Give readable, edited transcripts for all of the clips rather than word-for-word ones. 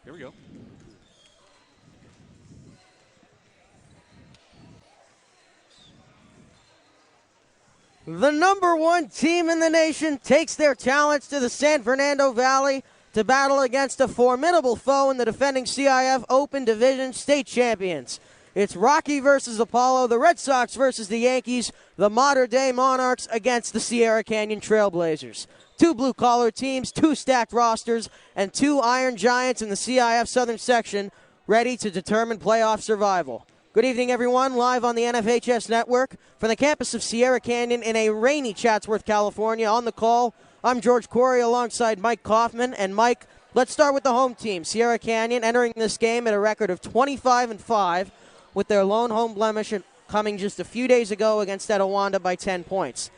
Here we go. The number 1 team in the nation takes their talents to the San Fernando Valley to battle against a formidable foe in the defending CIF Open Division state champions. It's Rocky versus Apollo, the Red Sox versus the Yankees, the modern-day Monarchs against the Sierra Canyon Trailblazers. 2 blue-collar teams, 2 stacked rosters, and 2 Iron Giants in the CIF Southern Section ready to determine playoff survival. Good evening, everyone. Live on the NFHS Network from the campus of Sierra Canyon in a rainy Chatsworth, California. On the call, I'm George Khouri alongside Mike Kaufman. And Mike, let's start with the home team. Sierra Canyon entering this game at a record of 25-5 with their lone home blemish coming just a few days ago against Etiwanda by 10 points.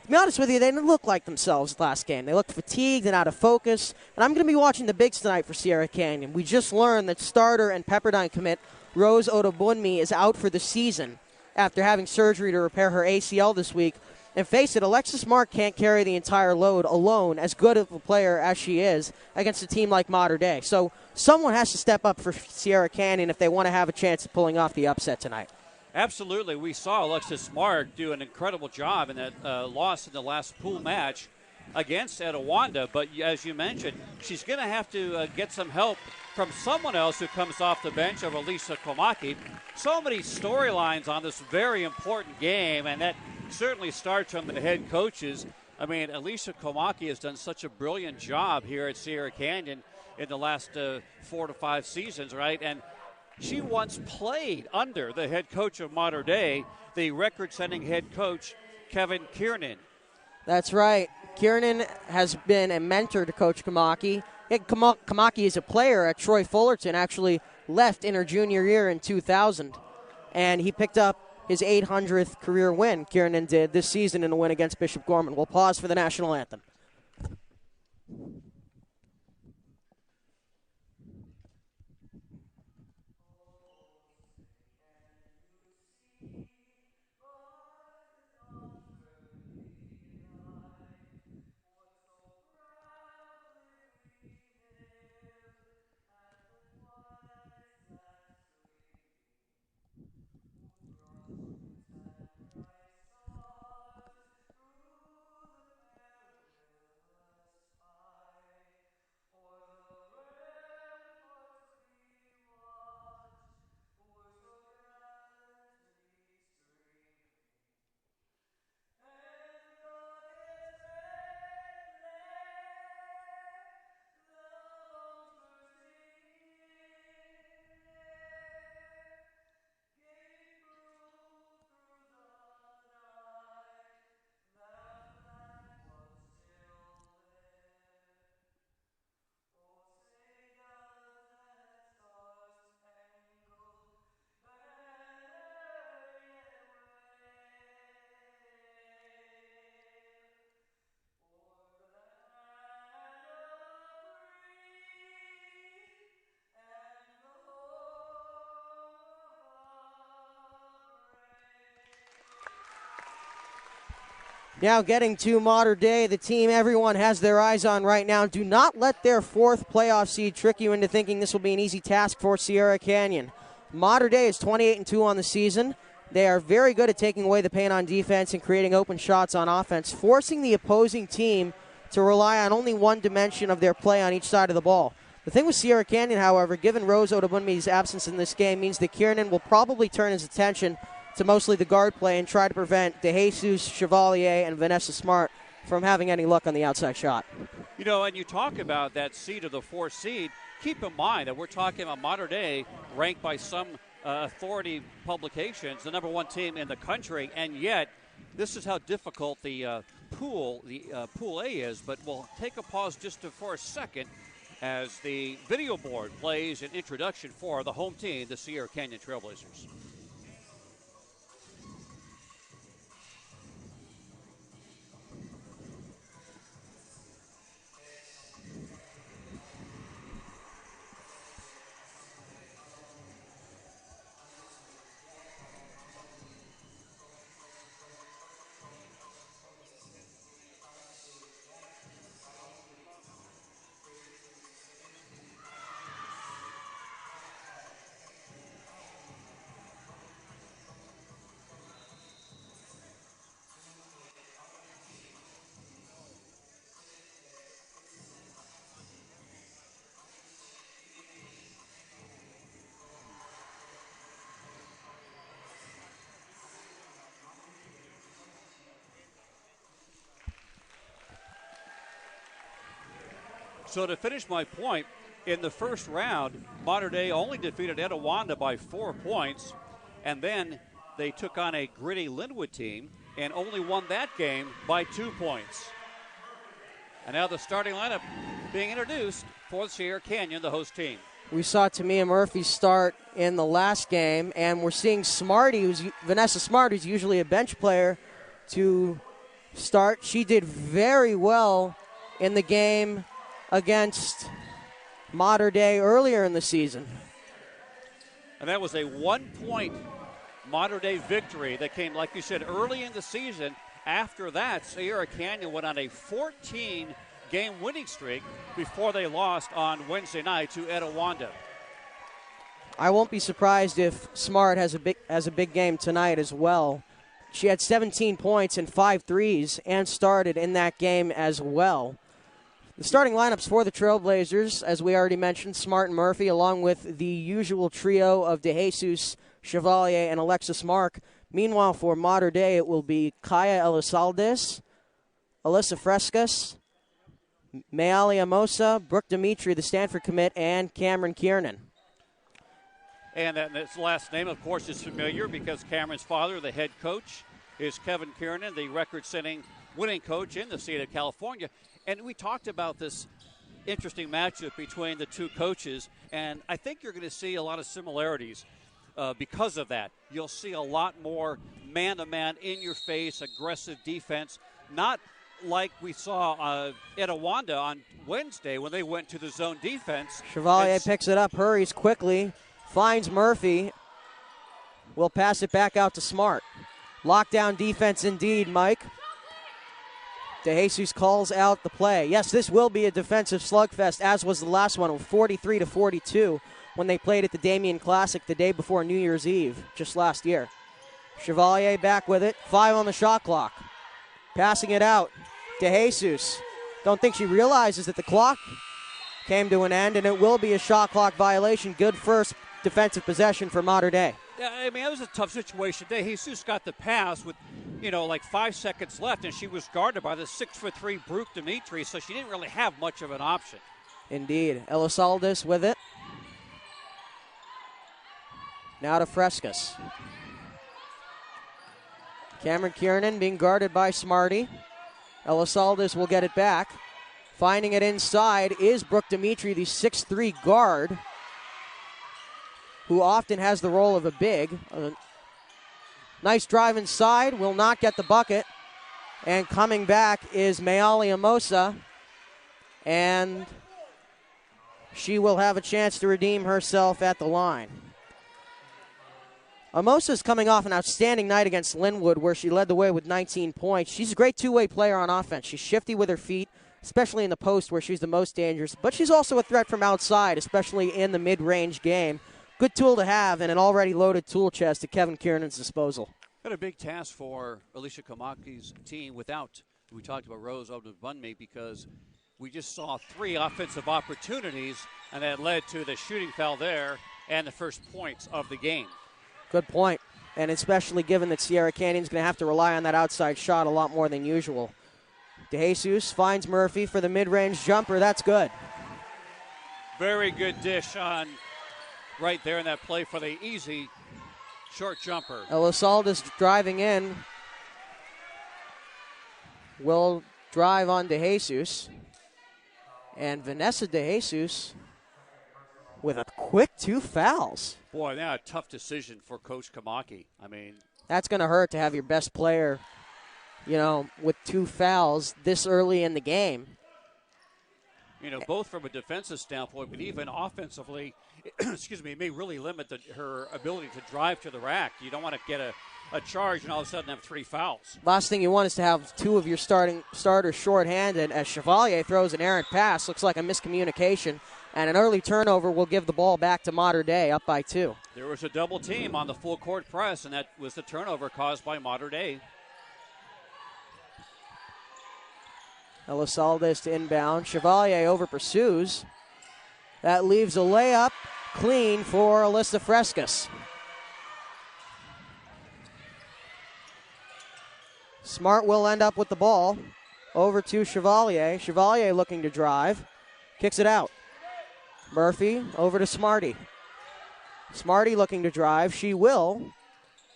To be honest with you, they didn't look like themselves last game. They looked fatigued and out of focus. And I'm going to be watching the bigs tonight for Sierra Canyon. We just learned that starter and Pepperdine commit Rose Odobunmi is out for the season after having surgery to repair her ACL this week. And face it, Alexis Mark can't carry the entire load alone, as good of a player as she is, against a team like Mater Dei. So someone has to step up for Sierra Canyon if they want to have a chance of pulling off the upset tonight. Absolutely. We saw Alexis Mark do an incredible job in that loss in the last pool match against Etiwanda. But as you mentioned, she's going to have to get some help from someone else who comes off the bench of Elisa Komaki. So many storylines on this very important game, and that certainly starts from the head coaches. I mean, Elisa Komaki has done such a brilliant job here at Sierra Canyon in the last 4 to 5 seasons, right? And she once played under the head coach of Mater Dei, the record-setting head coach, Kevin Kiernan. That's right. Kiernan has been a mentor to Coach Komaki. Komaki is a player at Troy Fullerton, actually left in her junior year in 2000. And he picked up his 800th career win, Kiernan did, this season in a win against Bishop Gorman. We'll pause for the national anthem. Now getting to Mater Dei, the team everyone has their eyes on right now. Do not let their 4th playoff seed trick you into thinking this will be an easy task for Sierra Canyon. Mater Dei is 28-2 on the season. They are very good at taking away the pain on defense and creating open shots on offense, forcing the opposing team to rely on only one dimension of their play on each side of the ball. The thing with Sierra Canyon, however, given Rose Odobunmi's absence in this game, means that Kiernan will probably turn his attention to mostly the guard play and try to prevent DeJesus, Chevalier, and Vanessa Smart from having any luck on the outside shot. You know, and you talk about that seed of the 4th seed, keep in mind that we're talking about Mater Dei ranked by some authority publications, the number 1 team in the country, and yet this is how difficult the Pool A is. But we'll take a pause just for a second as the video board plays an introduction for the home team, the Sierra Canyon Trailblazers. So to finish my point, in the first round, Mater Dei only defeated Etiwanda by 4 points, and then they took on a gritty Linwood team and only won that game by 2 points. And now the starting lineup being introduced for Sierra Canyon, the host team. We saw Tamia Murphy start in the last game, and we're seeing Vanessa Smart, who's usually a bench player, to start. She did very well in the game against Mater Dei earlier in the season. And that was a 1-point Mater Dei victory that came, like you said, early in the season. After that, Sierra Canyon went on a 14-game winning streak before they lost on Wednesday night to Etiwanda. I won't be surprised if Smart has a big game tonight as well. She had 17 points and 5 threes and started in that game as well. The starting lineups for the Trailblazers, as we already mentioned, Smart and Murphy, along with the usual trio of DeJesus, Chevalier, and Alexis Mark. Meanwhile, for Mater Dei, it will be Kaya Elisaldes, Alyssa Frescas, Mayali Amosa, Brooke Dimitri, the Stanford commit, and Cameron Kiernan. And that last name, of course, is familiar because Cameron's father, the head coach, is Kevin Kiernan, the record-setting winning coach in the state of California. And we talked about this interesting matchup between the two coaches, and I think you're going to see a lot of similarities because of that. You'll see a lot more man-to-man, in-your-face, aggressive defense, not like we saw Etiwanda on Wednesday when they went to the zone defense. Chevalier picks it up, hurries quickly, finds Murphy, will pass it back out to Smart. Lockdown defense indeed, Mike. DeJesus calls out the play. Yes, this will be a defensive slugfest, as was the last one, 43-42 when they played at the Damien Classic the day before New Year's Eve, just last year. Chevalier back with it, 5 on the shot clock. Passing it out. DeJesus. Don't think she realizes that the clock came to an end, and it will be a shot clock violation. Good first defensive possession for Mater Dei. Yeah, I mean, that was a tough situation. DeJesus got the pass with, like 5 seconds left, and she was guarded by the 6'3" Brooke Dimitri, so she didn't really have much of an option. Indeed. Elisaldes with it. Now to Frescas. Cameron Kiernan being guarded by Smarty. Elisaldes will get it back. Finding it inside is Brooke Dimitri, the 6'3" guard, who often has the role of a big. Nice drive inside, will not get the bucket. And coming back is Mayali Amosa, and she will have a chance to redeem herself at the line. Amosa's coming off an outstanding night against Linwood, where she led the way with 19 points. She's a great two-way player on offense. She's shifty with her feet, especially in the post where she's the most dangerous. But she's also a threat from outside, especially in the mid-range game. Good tool to have and an already loaded tool chest at Kevin Kiernan's disposal. Got a big task for Alicia Kamaki's team without, we talked about Rose Obdubunmi, because we just saw 3 offensive opportunities, and that led to the shooting foul there and the first points of the game. Good point, and especially given that Sierra Canyon's going to have to rely on that outside shot a lot more than usual. DeJesus finds Murphy for the mid-range jumper. That's good. Very good dish on right there in that play for the easy short jumper. Elisaldes driving in. Will drive on DeJesus. And Vanessa DeJesus with a quick 2 fouls. Boy, now a tough decision for Coach Kamaki. I mean, that's going to hurt to have your best player, with 2 fouls this early in the game. Both from a defensive standpoint, but even offensively, it may really limit her ability to drive to the rack. You don't want to get a charge and all of a sudden have 3 fouls. Last thing you want is to have 2 of your starters shorthanded as Chevalier throws an errant pass. Looks like a miscommunication. And an early turnover will give the ball back to Mater Dei, up by 2. There was a double team on the full court press, and that was the turnover caused by Mater Dei. Elisaldes to inbound. Chevalier over pursues. That leaves a layup clean for Alyssa Frescas. Smart will end up with the ball. Over to Chevalier. Chevalier looking to drive. Kicks it out. Murphy over to Smarty. Smarty looking to drive. She will.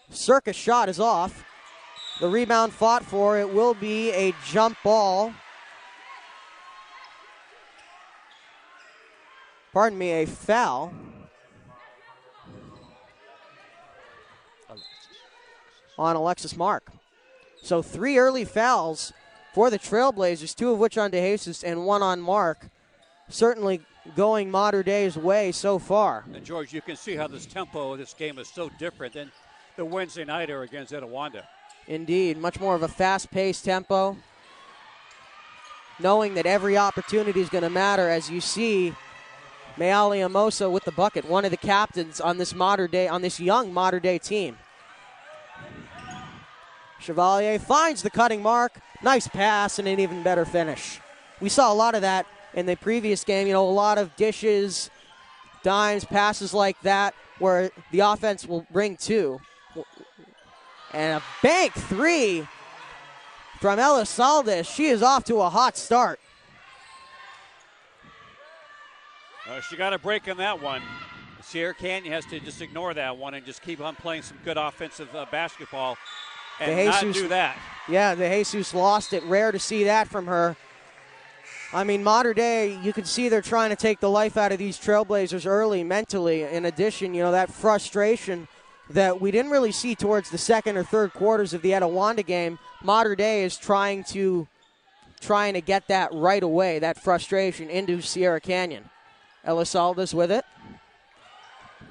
Circus shot is off. The rebound fought for. It will be a jump ball. Pardon me, a foul. On Alexis Mark. So 3 early fouls for the Trailblazers, 2 of which on DeJesus and 1 on Mark. Certainly going Mater Dei's way so far. And George, you can see how this tempo of this game is so different than the Wednesday nighter against Etiwanda. Indeed, much more of a fast-paced tempo. Knowing that every opportunity is going to matter, as you see Mayali Amosa with the bucket, one of the captains on this young Mater Dei team. Chevalier finds the cutting mark. Nice pass and an even better finish. We saw a lot of that in the previous game. A lot of dishes, dimes, passes like that where the offense will bring 2. And a bank 3 from Elizalde. She is off to a hot start. She got a break on that one. Sierra Canyon has to just ignore that one and just keep on playing some good offensive basketball and not do that. Yeah, DeJesus lost it. Rare to see that from her. I mean, Mater Dei, you can see they're trying to take the life out of these Trailblazers early mentally. In addition, that frustration that we didn't really see towards the second or third quarters of the Etiwanda game. Mater Dei is trying to get that right away, that frustration, into Sierra Canyon. Elizalde's with it.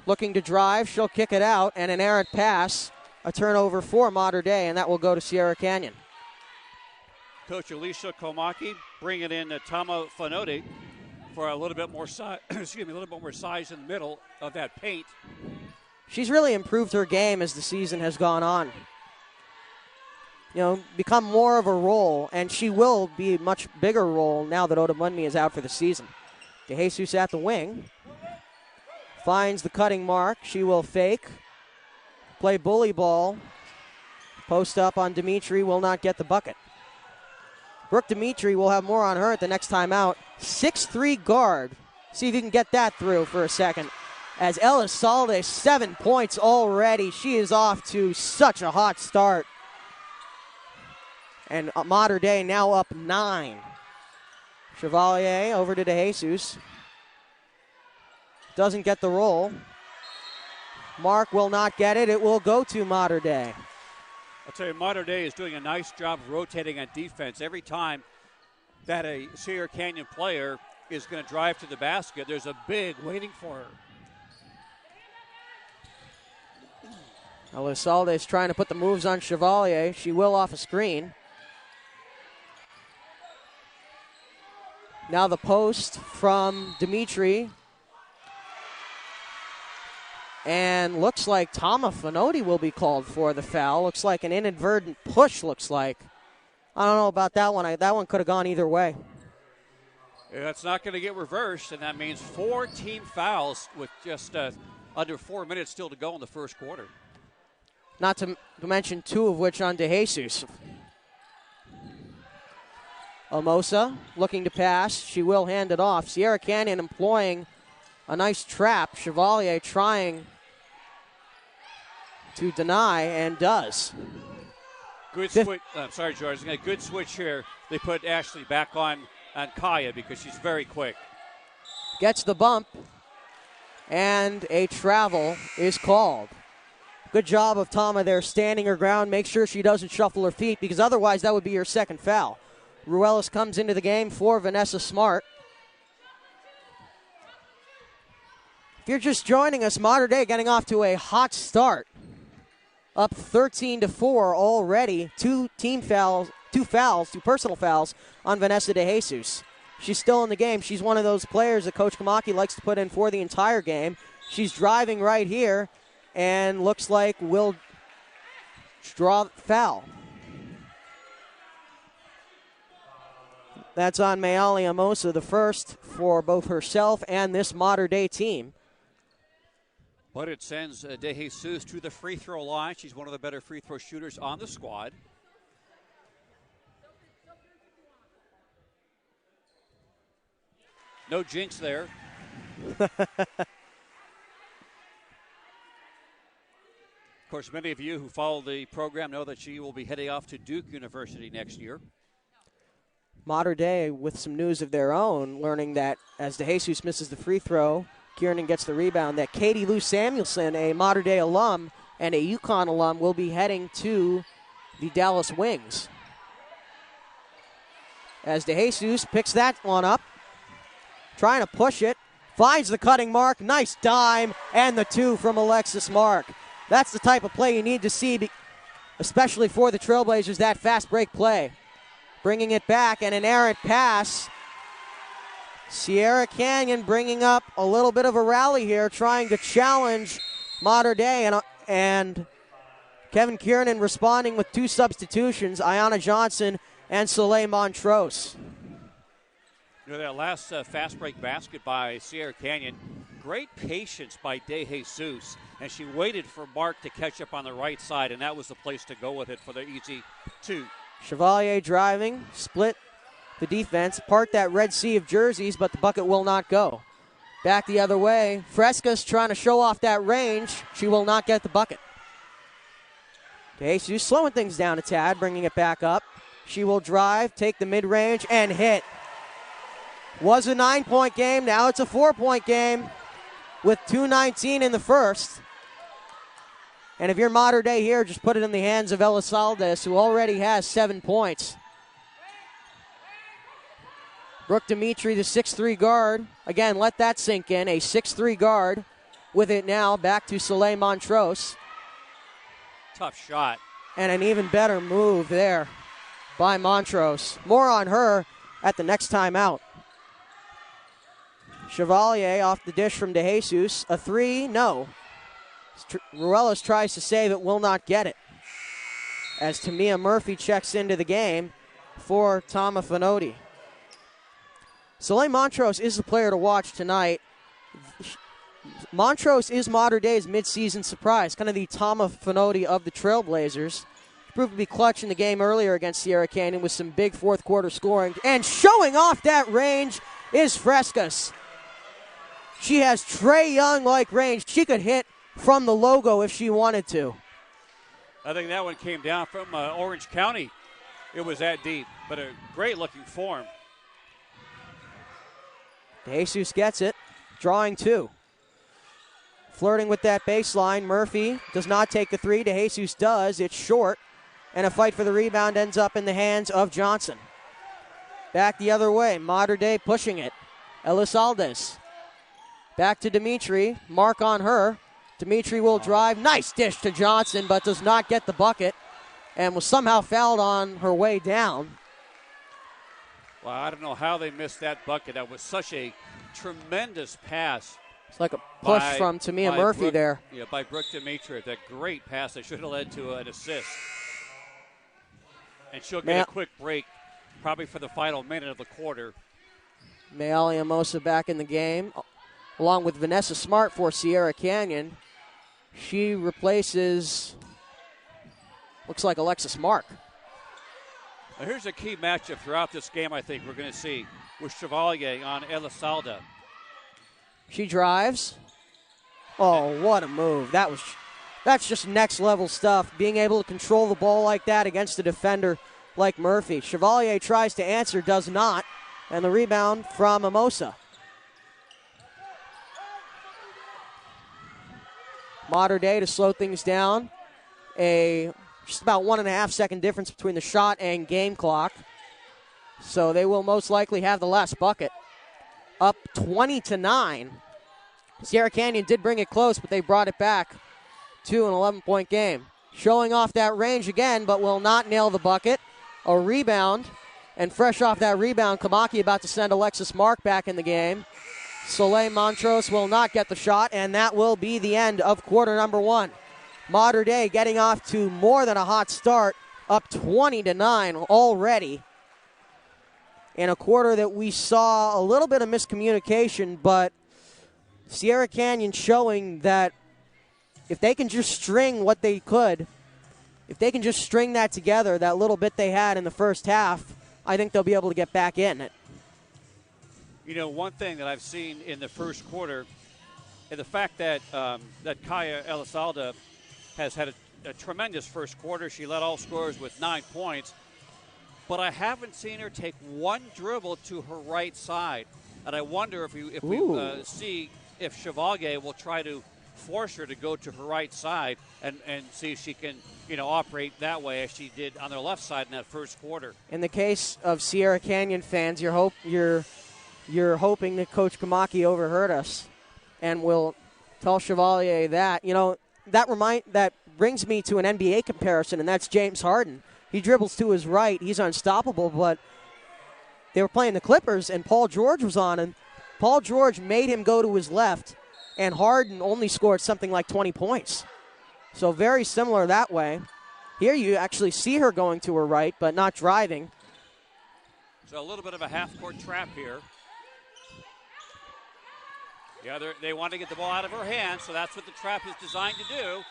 Looking to drive. She'll kick it out, and an errant pass. A turnover for Mater Dei, and that will go to Sierra Canyon. Coach Alicia Komaki bringing in Tama Fanodi for a little bit more size. A little bit more size in the middle of that paint. She's really improved her game as the season has gone on. Become more of a role, and she will be a much bigger role now that Otamunmi is out for the season. DeJesus at the wing. Finds the cutting mark. She will fake. Play bully ball. Post up on Dimitri. Will not get the bucket. Brooke Dimitri will have more on her at the next timeout. 6'3" guard. See if you can get that through for a second. As Elizalde, 7 points already. She is off to such a hot start. And Mater Dei now up 9. Chevalier over to DeJesus. Doesn't get the roll. Mark will not get it. It will go to Mater Dei. I'll tell you, Mater Dei is doing a nice job rotating on defense. Every time that a Sierra Canyon player is going to drive to the basket, there's a big waiting for her. Elizalde is trying to put the moves on Chevalier. She will off a screen. Now the post from Dimitri. And looks like Tama Fanodi will be called for the foul. Looks like an inadvertent push, looks like. I don't know about that one. That one could have gone either way. That's not going to get reversed, and that means 4 team fouls with just under 4 minutes still to go in the first quarter. Not to mention 2 of which on DeJesus. Amosa looking to pass. She will hand it off. Sierra Canyon employing a nice trap. Chevalier trying to deny and does. Good switch. I'm sorry, George. A good switch here. They put Ashley back on Kaya because she's very quick. Gets the bump, and a travel is called. Good job of Tama there, standing her ground. Make sure she doesn't shuffle her feet, because otherwise that would be your second foul. Ruelas comes into the game for Vanessa Smart. If you're just joining us, Mater Dei getting off to a hot start. Up 13-4 already. 2 personal fouls on Vanessa DeJesus. She's still in the game. She's one of those players that Coach Kamaki likes to put in for the entire game. She's driving right here and looks like will draw foul. That's on Mayali Amosa, the first for both herself and this Mater Dei team. But it sends DeJesus to the free throw line. She's one of the better free throw shooters on the squad. No jinx there. Of course, many of you who follow the program know that she will be heading off to Duke University next year. Mater Dei with some news of their own, learning that as DeJesus misses the free throw, Kiernan gets the rebound, that Katie Lou Samuelson, a Mater Dei alum and a UConn alum, will be heading to the Dallas Wings. As DeJesus picks that one up, trying to push it, finds the cutting mark, nice dime, and the two from Alexis Mark. That's the type of play you need to see, especially for the Trailblazers, that fast break play. Bringing it back, and an errant pass. Sierra Canyon bringing up a little bit of a rally here, trying to challenge Mater Dei, and Kevin Kiernan responding with two substitutions, Ayanna Johnson and Soleil Montrose. You know, that last fast break basket by Sierra Canyon, great patience by DeJesus, and she waited for Mark to catch up on the right side, and that was the place to go with it for the easy two. Chevalier driving, split the defense, part that Red Sea of jerseys, but the bucket will not go. Back the other way, Fresca's trying to show off that range. She will not get the bucket. DeJesus slowing things down a tad, bringing it back up. She will drive, take the mid-range, and hit. Was a 9-point game, now it's a 4-point game with 2:19 in the first. And if you're Mater Dei here, just put it in the hands of Elizalde, who already has 7 points. Brooke Dimitri, the 6'3 guard. Again, let that sink in. A 6'3 guard with it now. Back to Soleil Montrose. Tough shot. And an even better move there by Montrose. More on her at the next timeout. Chevalier off the dish from DeJesus. A three, no. Ruelas tries to save it, will not get it. As Tamia Murphy checks into the game for Tama Finotti. Soleil Montrose is the player to watch tonight. Montrose is Mater Dei's midseason surprise, kind of the Tama Finotti of the Trailblazers. He proved to be clutch in the game earlier against Sierra Canyon with some big fourth quarter scoring. And showing off that range is Frescas. She has Trae Young-like range. She could hit from the logo if she wanted to. I think that one came down from Orange County. It was that deep, but a great-looking form. DeJesus gets it, drawing two. Flirting with that baseline. Murphy does not take the three. DeJesus does. It's short, and a fight for the rebound ends up in the hands of Johnson. Back the other way. Mater Dei pushing it. Elizalde. Back to Dimitri. Mark on her. Dimitri will drive. Nice dish to Johnson, but does not get the bucket and was somehow fouled on her way down. Well, I don't know how they missed that bucket. That was such a tremendous pass. It's like a push from Tamia Murphy Brooke, there. Yeah, by Brooke Dimitri. That great pass that should have led to an assist. And she'll get a quick break probably for the final minute of the quarter. Mayali Amosa back in the game, along with Vanessa Smart for Sierra Canyon. She replaces, looks like Alexis Mark. Now here's a key matchup throughout this game I think we're going to see with Chevalier on Elizalde. She drives. Oh, what a move. That's just next level stuff, being able to control the ball like that against a defender like Murphy. Chevalier tries to answer, does not, and the rebound from Amosa. Mater Dei to slow things down. Just about 1.5 second difference between the shot and game clock. So they will most likely have the last bucket. Up 20-9. Sierra Canyon did bring it close, but they brought it back to an 11-point game. Showing off that range again, but will not nail the bucket. A rebound, and fresh off that rebound, Kamaki about to send Alexis Mark back in the game. Soleil Montrose will not get the shot, and that will be the end of quarter number one. Mater Dei getting off to more than a hot start, up 20-9 already. In a quarter that we saw a little bit of miscommunication, but Sierra Canyon showing that if they can just string what they could, if they can just string that together, that little bit they had in the first half, I think they'll be able to get back in it. You know, one thing that I've seen in the first quarter, and the fact that that Kaya Elizalde has had a tremendous first quarter. She led all scorers with 9 points. But I haven't seen her take one dribble to her right side. And I wonder if we see if Chevalier will try to force her to go to her right side and see if she can, operate that way as she did on their left side in that first quarter. In the case of Sierra Canyon fans, you're hoping that Coach Kamaki overheard us and will tell Chevalier that. That brings me to an NBA comparison, and that's James Harden. He dribbles to his right. He's unstoppable, but they were playing the Clippers, and Paul George was on him. Paul George made him go to his left, and Harden only scored something like 20 points. So very similar that way. Here you actually see her going to her right, but not driving. So a little bit of a half-court trap here. Yeah, they want to get the ball out of her hand, so that's what the trap is designed to do,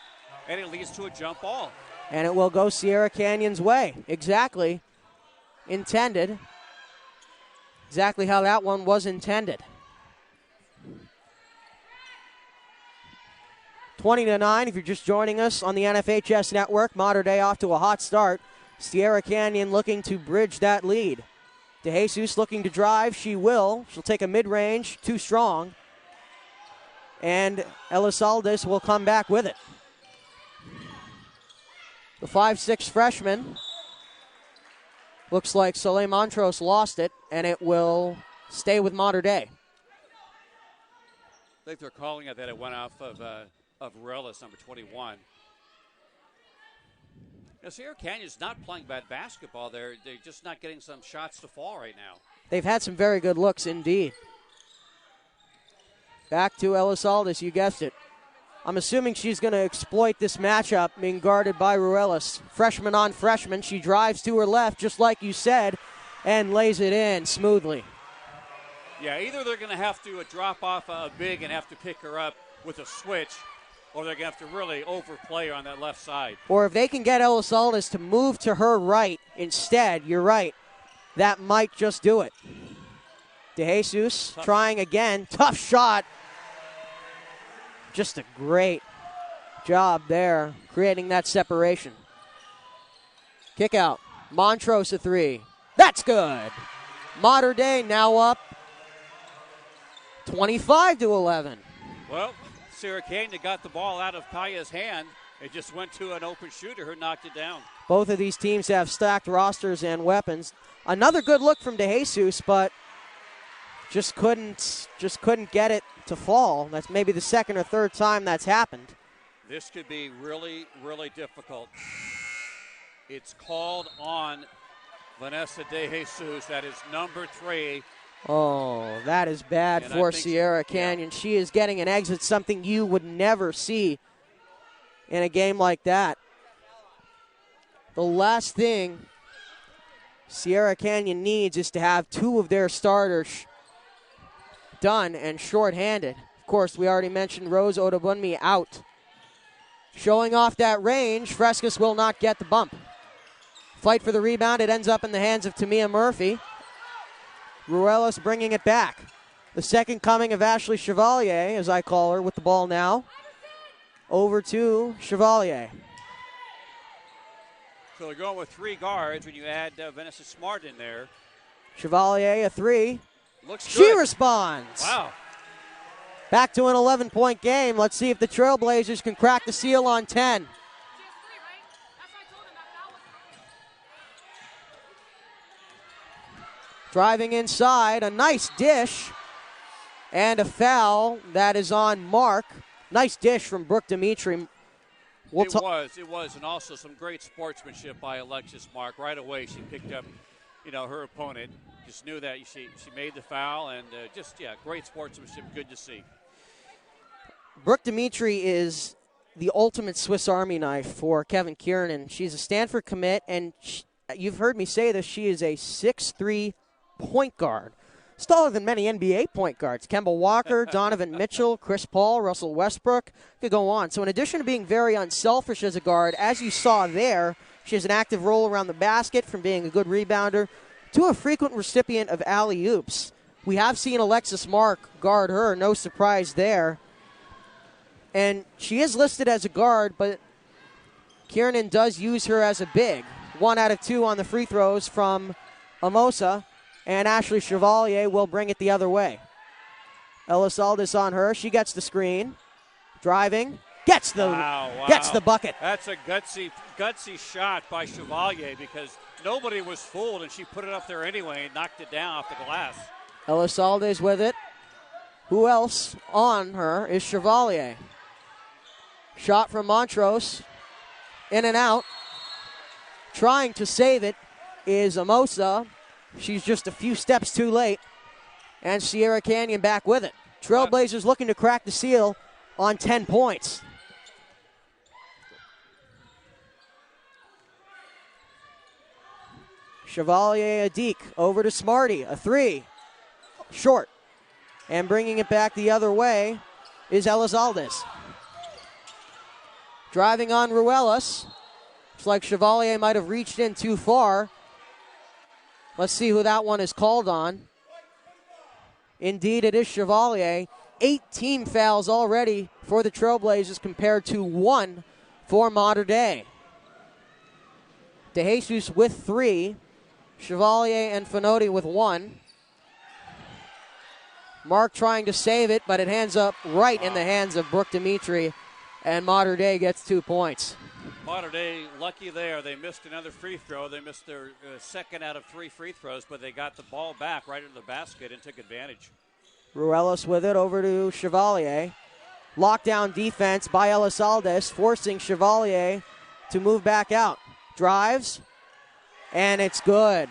and it leads to a jump ball. And it will go Sierra Canyon's way. Exactly intended. Exactly how that one was intended. 20-9 if you're just joining us on the NFHS Network. Mater Dei off to a hot start. Sierra Canyon looking to bridge that lead. DeJesus looking to drive. She will. She'll take a mid-range, too strong. And Elizalde will come back with it. The 5'6" freshman. Looks like Soleil Montrose lost it, and it will stay with Mater Dei. I think they're calling it that it went off of Relis, number 21. Now, Sierra Canyon's not playing bad basketball. They're just not getting some shots to fall right now. They've had some very good looks indeed. Back to Elizalde, you guessed it. I'm assuming she's going to exploit this matchup being guarded by Ruelas. Freshman on freshman. She drives to her left, just like you said, and lays it in smoothly. Yeah, either they're going to have to drop off a big and have to pick her up with a switch, or they're going to have to really overplay her on that left side. Or if they can get Elizalde to move to her right instead, you're right, that might just do it. DeJesus trying again. Tough shot. Just a great job there, creating that separation. Kick out. Montrose a three. That's good. Mater Dei now up 25-11. Well, Sierra Canyon got the ball out of Kaya's hand. It just went to an open shooter who knocked it down. Both of these teams have stacked rosters and weapons. Another good look from DeJesus, but just couldn't get it to fall. That's maybe the second or third time that's happened. This could be really, really difficult. It's called on Vanessa DeJesus. That is number 3. Oh, that is bad for Sierra Canyon. Yeah. She is getting an exit, something you would never see in a game like that. The last thing Sierra Canyon needs is to have 2 of their starters done and shorthanded. Of course, we already mentioned Rose Odobunmi out. Showing off that range, Frescas will not get the bump. Fight for the rebound. It ends up in the hands of Tamia Murphy. Ruelas bringing it back. The second coming of Ashley Chevalier, as I call her, with the ball now. Over to Chevalier. So they're going with 3 guards when you add Vanessa Smart in there. Chevalier a 3. Looks good. She responds. Wow. Back to an 11-point game. Let's see if the Trailblazers can crack the seal on 10. Driving inside, a nice dish, and a foul that is on Mark. Nice dish from Brooke Dimitri. It was, and also some great sportsmanship by Alexis Mark. Right away, she picked up, her opponent. Just knew that she made the foul, and great sportsmanship. Good to see. Brooke Dimitri is the ultimate Swiss Army knife for Kevin Kiernan. She's a Stanford commit, and you've heard me say this. She is a 6'3" point guard. It's taller than many NBA point guards. Kemba Walker, Donovan Mitchell, Chris Paul, Russell Westbrook. Could go on. So in addition to being very unselfish as a guard, as you saw there, she has an active role around the basket, from being a good rebounder to a frequent recipient of alley-oops. We have seen Alexis Mark guard her, no surprise there. And she is listed as a guard, but Kiernan does use her as a big. 1 out of 2 on the free throws from Amosa, and Ashley Chevalier will bring it the other way. Elizalde on her. She gets the screen. Driving. Gets the bucket. That's a gutsy shot by Chevalier because nobody was fooled, and she put it up there anyway and knocked it down off the glass. Elizalde's with it. Who else on her is Chevalier. Shot from Montrose. In and out. Trying to save it is Amosa. She's just a few steps too late. And Sierra Canyon back with it. Trailblazers looking to crack the seal on 10 points. Chevalier Adik over to Smarty. A 3. Short. And bringing it back the other way is Elizalde. Driving on Ruelas. Looks like Chevalier might have reached in too far. Let's see who that one is called on. Indeed, it is Chevalier. 8 team fouls already for the Trailblazers compared to 1 for Mater Dei. DeJesus with 3. Chevalier and Finotti with 1. Mark trying to save it, but it hands up right in the hands of Brooke Dimitri, and Mater Dei gets 2 points. Mater Dei lucky there. They missed another free throw. They missed their second out of 3 free throws, but they got the ball back right into the basket and took advantage. Ruelas with it over to Chevalier. Lockdown defense by Elizalde, forcing Chevalier to move back out. Drives, and it's good.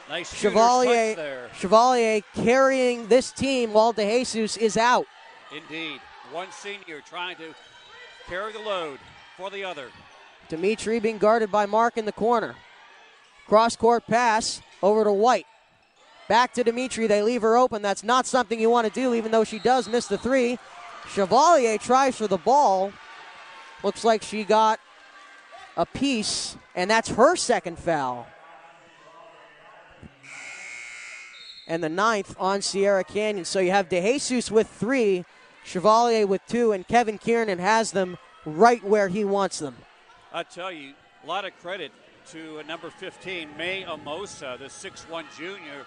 Nice Chevalier, touch there. Chevalier carrying this team while DeJesus is out. Indeed. One senior trying to carry the load for the other. Dimitri being guarded by Mark in the corner. Cross-court pass over to White. Back to Dimitri. They leave her open. That's not something you want to do, even though she does miss the 3. Chevalier tries for the ball. Looks like she got a piece, and that's her second foul. And the 9th on Sierra Canyon. So you have DeJesus with 3, Chevalier with 2, and Kevin Kiernan has them right where he wants them. I tell you, a lot of credit to number 15, May Amosa, the 6'1 junior.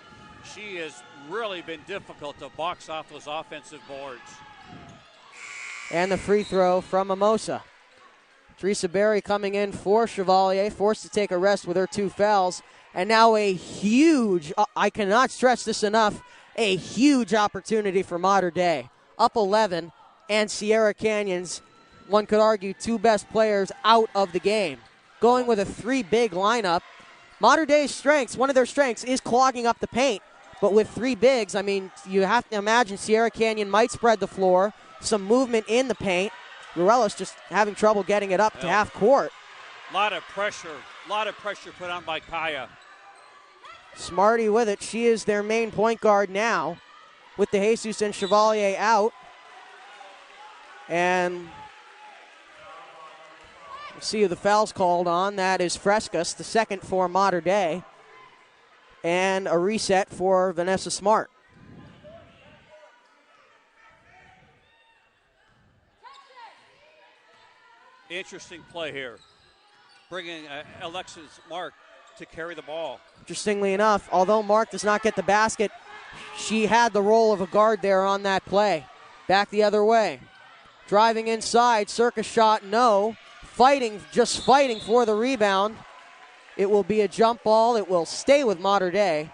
She has really been difficult to box off those offensive boards. And the free throw from Amosa. Teresa Berry coming in for Chevalier, forced to take a rest with her 2 fouls. And now a huge, I cannot stress this enough, a huge opportunity for Mater Dei. Up 11, and Sierra Canyon's, one could argue, 2 best players out of the game. Going with a 3 big lineup. Mater Dei's strengths, one of their strengths is clogging up the paint. But with 3 bigs, I mean, you have to imagine Sierra Canyon might spread the floor, some movement in the paint. Ruelas just having trouble getting it up to half court. A lot of pressure put on by Kaya. Smarty with it. She is their main point guard now, with DeJesus and Chevalier out. And we'll see who the foul's called on. That is Frescas, the second for Mater Dei. And a reset for Vanessa Smart. Interesting play here. Bringing Alexis Mark to carry the ball. Interestingly enough, although Mark does not get the basket, she had the role of a guard there on that play. Back the other way. Driving inside, circus shot, no. Just fighting for the rebound. It will be a jump ball. It will stay with Mater Dei.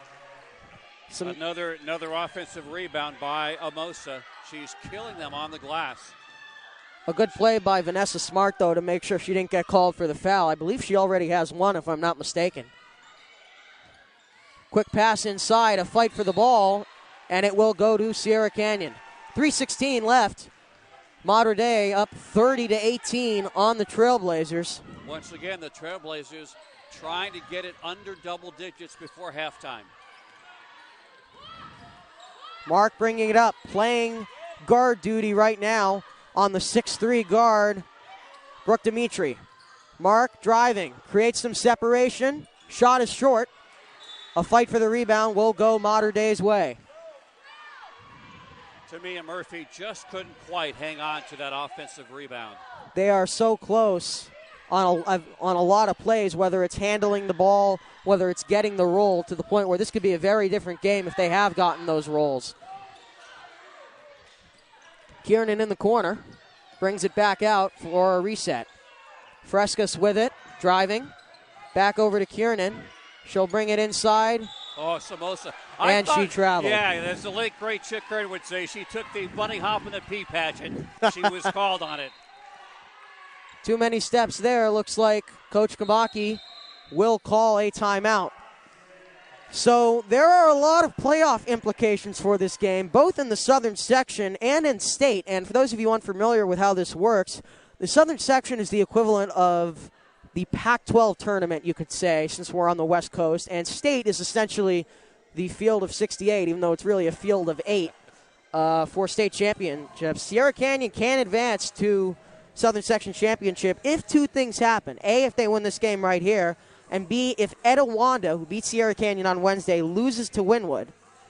Another offensive rebound by Amosa. She's killing them on the glass. A good play by Vanessa Smart, though, to make sure she didn't get called for the foul. I believe she already has one, if I'm not mistaken. Quick pass inside, a fight for the ball, and it will go to Sierra Canyon. 3:16 left. Mater Dei up 30-18 on the Trailblazers. Once again, the Trailblazers trying to get it under double digits before halftime. Mark bringing it up, playing guard duty right now on the 6'3 guard, Brooke Dimitri. Mark driving, creates some separation. Shot is short. A fight for the rebound will go Mater Dei's way. Tamia Murphy just couldn't quite hang on to that offensive rebound. They are so close on a lot of plays, whether it's handling the ball, whether it's getting the roll, to the point where this could be a very different game if they have gotten those rolls. Kiernan in the corner, brings it back out for a reset. Frescas with it, driving, back over to Kiernan. She'll bring it inside. Oh, Samosa. And she traveled. Yeah, that's the late great Chick Curran would say. She took the bunny hop and the pea patch, and she was called on it. Too many steps there. Looks like Coach Kabaki will call a timeout. So there are a lot of playoff implications for this game, both in the Southern section and in state. And for those of you unfamiliar with how this works, the Southern section is the equivalent of the Pac-12 tournament, you could say, since we're on the West Coast. And state is essentially the field of 68, even though it's really a field of 8 for state championships. Sierra Canyon can advance to Southern Section Championship if two things happen. A, if they win this game right here, and B, if Etiwanda, who beat Sierra Canyon on Wednesday, loses to Linwood,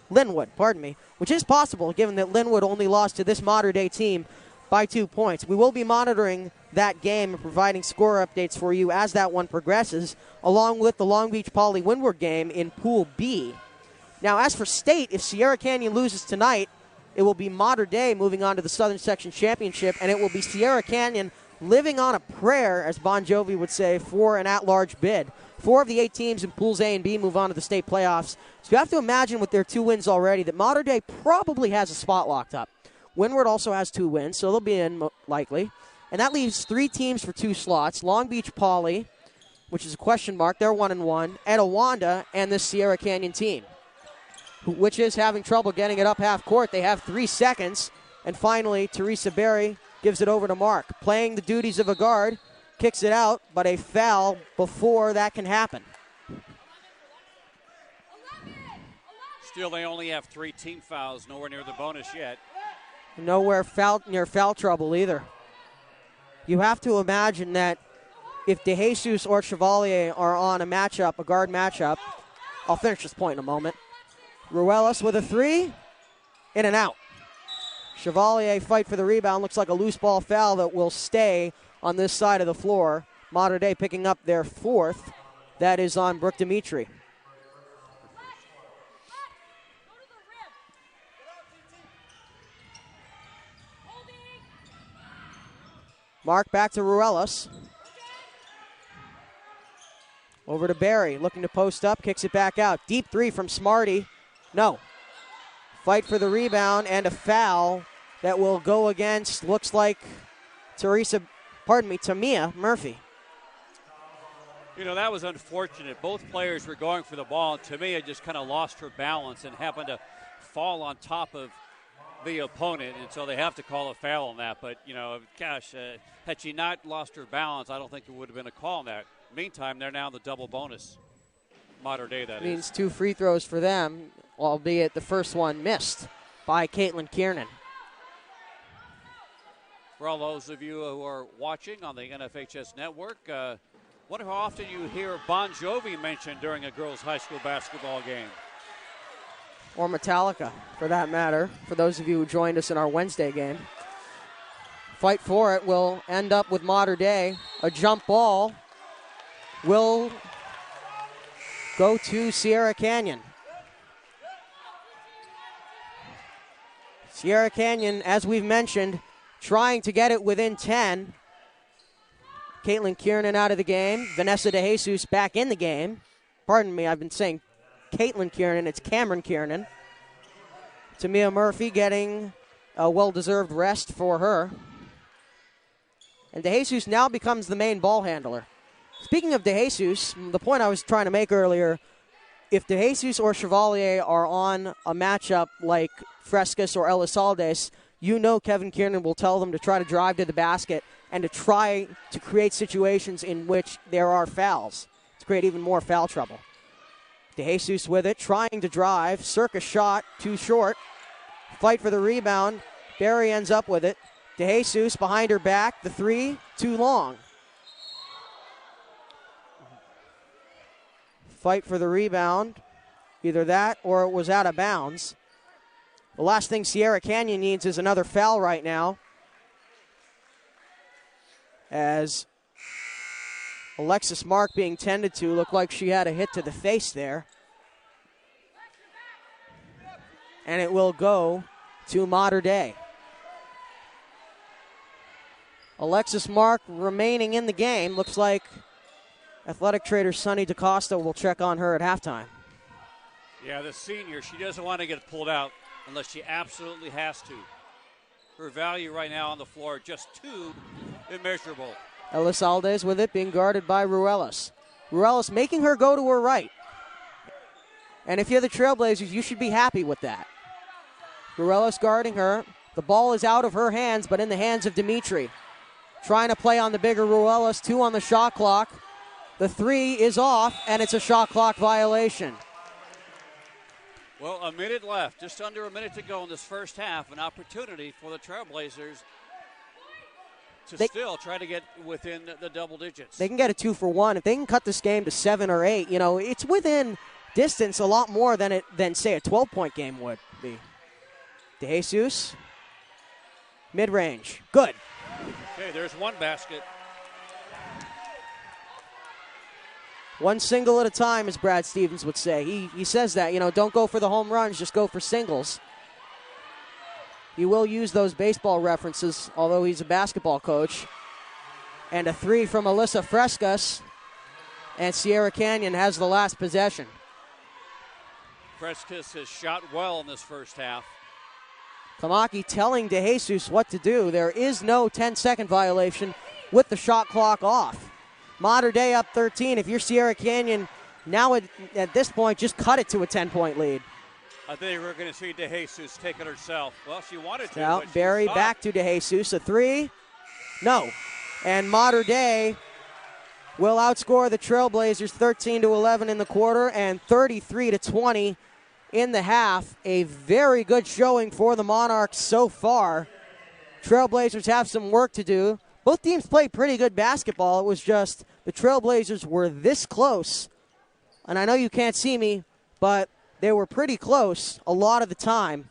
which is possible given that Linwood only lost to this modern-day team by 2 points. We will be monitoring that game and providing score updates for you as that one progresses, along with the Long Beach Poly Windward game in Pool B. Now, as for state, if Sierra Canyon loses tonight, it will be Mater Dei moving on to the Southern Section Championship, and it will be Sierra Canyon living on a prayer, as Bon Jovi would say, for an at-large bid. 4 of the 8 teams in Pools A and B move on to the state playoffs. So you have to imagine with their 2 wins already that Mater Dei probably has a spot locked up. Windward also has 2 wins, so they'll be in likely. And that leaves 3 teams for 2 slots. Long Beach Poly, which is a question mark, they're 1-1. Etiwanda and the Sierra Canyon team, which is having trouble getting it up half court. They have 3 seconds. And finally, Teresa Berry gives it over to Mark, playing the duties of a guard, kicks it out, but a foul before that can happen. Still, they only have 3 team fouls, nowhere near the bonus yet. Nowhere near foul trouble either. You have to imagine that if DeJesus or Chevalier are on a matchup, a guard matchup, I'll finish this point in a moment. Ruelas with a 3, in and out. Chevalier fight for the rebound. Looks like a loose ball foul that will stay on this side of the floor. Mater Dei picking up their 4th. That is on Brooke Dimitri. Mark back to Ruelas. Over to Barry, looking to post up, kicks it back out. Deep 3 from Smarty. No. Fight for the rebound and a foul that will go against, looks like, Tamia Murphy. You know, that was unfortunate. Both players were going for the ball, and Tamia just kind of lost her balance and happened to fall on top of the opponent, and so they have to call a foul on that. But, you know, gosh, had she not lost her balance, I don't think there would have been a call on that. Meantime, they're now in the double bonus. Mater Dei, that means 2 free throws for them, albeit the first one missed by Caitlin Kiernan. For all those of you who are watching on the NFHS Network, wonder how often you hear Bon Jovi mentioned during a girls' high school basketball game. Or Metallica, for that matter, for those of you who joined us in our Wednesday game. Fight for it will end up with Mater Dei. A jump ball will go to Sierra Canyon. Sierra Canyon, as we've mentioned, trying to get it within 10. Caitlin Kiernan out of the game. Vanessa DeJesus back in the game. Pardon me, I've been saying Caitlin Kiernan. It's Cameron Kiernan. Tamia Murphy getting a well-deserved rest for her. And DeJesus now becomes the main ball handler. Speaking of DeJesus, the point I was trying to make earlier, if DeJesus or Chevalier are on a matchup like Frescas or Elisaldes, you know Kevin Kiernan will tell them to try to drive to the basket and to try to create situations in which there are fouls, to create even more foul trouble. DeJesus with it, trying to drive. Circus shot, too short. Fight for the rebound. Barry ends up with it. DeJesus behind her back. The 3, too long. Fight for the rebound. Either that or it was out of bounds. The last thing Sierra Canyon needs is another foul right now, as Alexis Mark being tended to. Looked like she had a hit to the face there. And it will go to Mater Dei. Alexis Mark remaining in the game. Looks like athletic trainer Sonny DaCosta will check on her at halftime. Yeah, the senior, she doesn't want to get pulled out unless she absolutely has to. Her value right now on the floor just too immeasurable. Elizalde's with it, being guarded by Ruelas. Ruelas making her go to her right. And if you're the Trailblazers, you should be happy with that. Ruelas guarding her. The ball is out of her hands, but in the hands of Dimitri. Trying to play on the bigger Ruelas, 2 on the shot clock. The 3 is off, and it's a shot clock violation. Well, a minute left, just under a minute to go in this first half. An opportunity for the Trailblazers to still try to get within the double digits. They can get a 2-for-1. If they can cut this game to 7 or 8, it's within distance a lot more than say a 12-point game would be. DeJesus, mid-range, good. Okay, there's one basket. One single at a time, as Brad Stevens would say. He says that, don't go for the home runs, just go for singles. He will use those baseball references, although he's a basketball coach. And a 3 from Alyssa Frescas, and Sierra Canyon has the last possession. Frescas has shot well in this first half. Kamaki telling DeJesus what to do. There is no 10-second violation with the shot clock off. Mater Dei up 13. If you're Sierra Canyon, now at this point, just cut it to a 10-point lead. I think we're going to see DeJesus take it herself. Well, she wanted to. Now, Barry back to DeJesus. A 3. No. And Mater Dei will outscore the Trailblazers 13-11 in the quarter and 33-20 in the half. A very good showing for the Monarchs so far. Trailblazers have some work to do. Both teams played pretty good basketball. It was just the Trailblazers were this close. And I know you can't see me, but they were pretty close a lot of the time.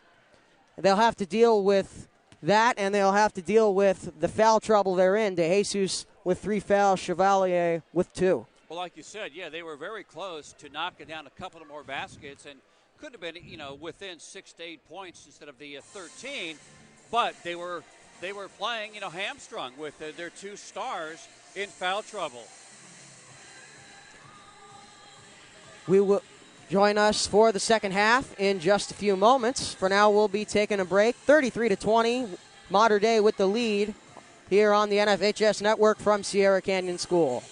They'll have to deal with that, and they'll have to deal with the foul trouble they're in. DeJesus with 3 fouls, Chevalier with 2. Well, like you said, yeah, they were very close to knocking down a couple of more baskets and could have been, within 6 to 8 points instead of the 13. But they were playing, hamstrung with their 2 stars in foul trouble. We will join us for the second half in just a few moments. For now, we'll be taking a break. 33-20, Mater Dei with the lead here on the NFHS Network from Sierra Canyon School.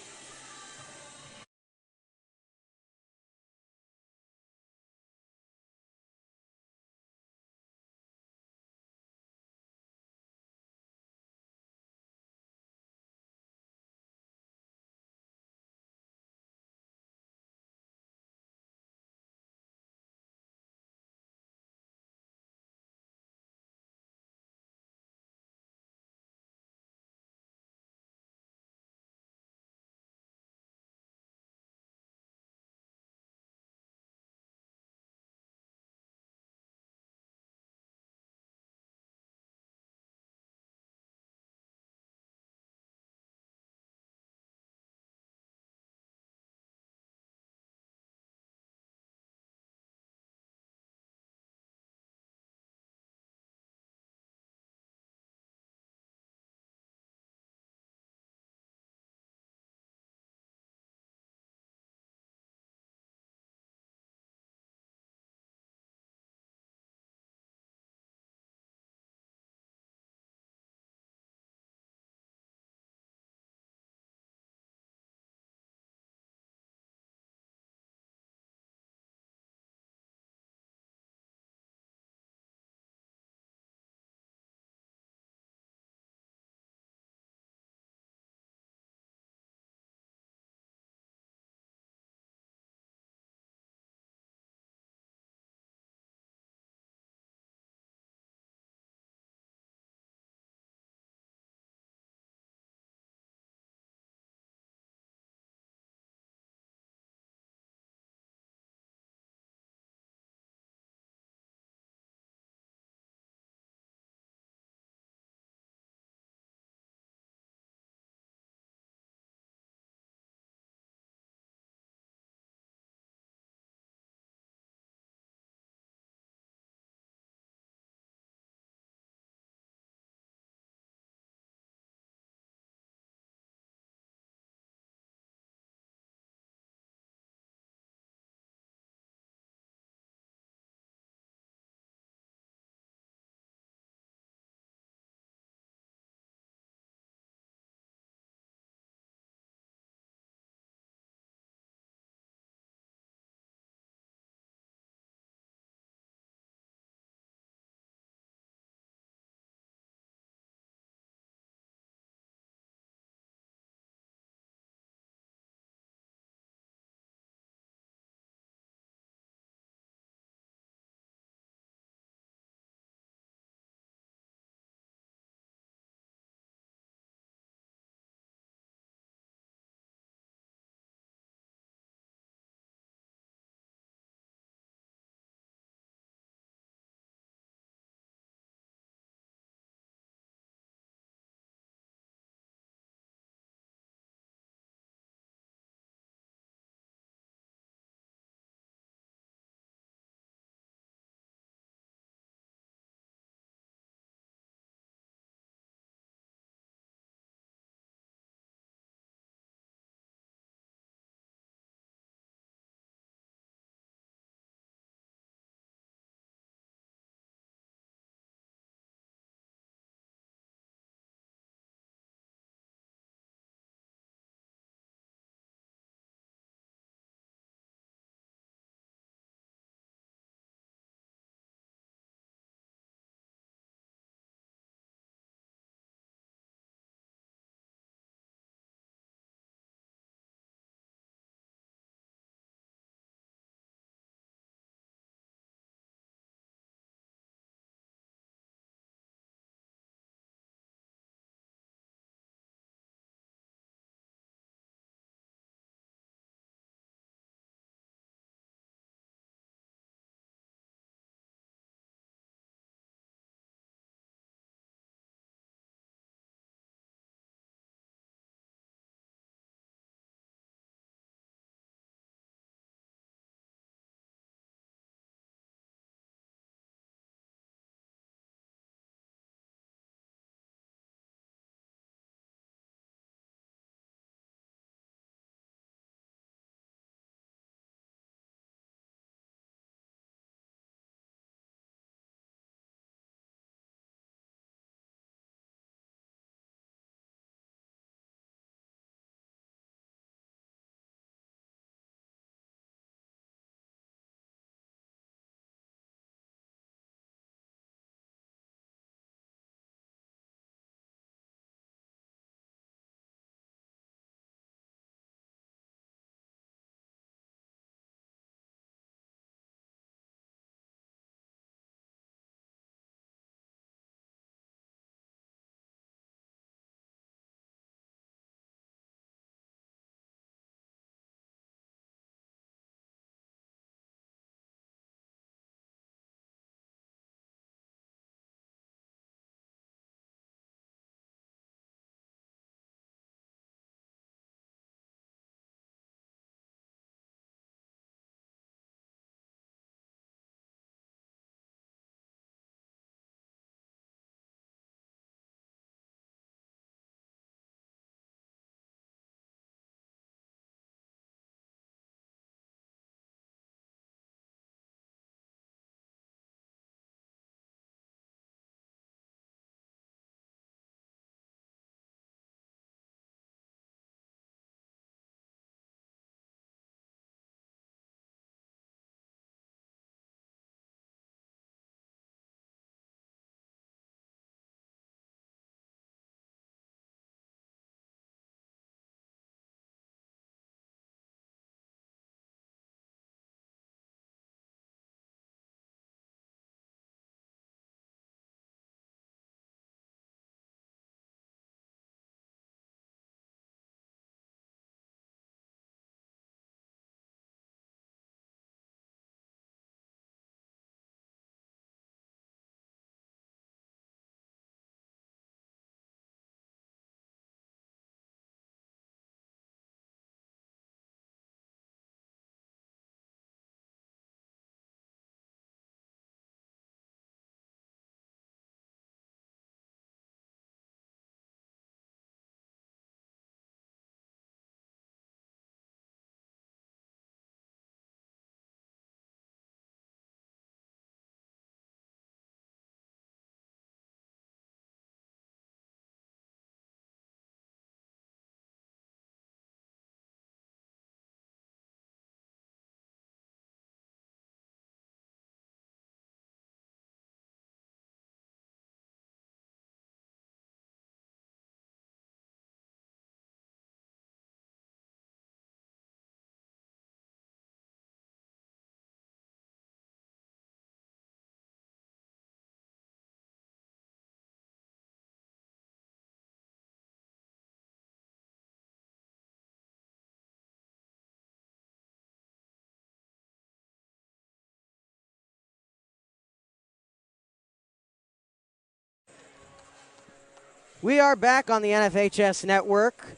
We are back on the NFHS network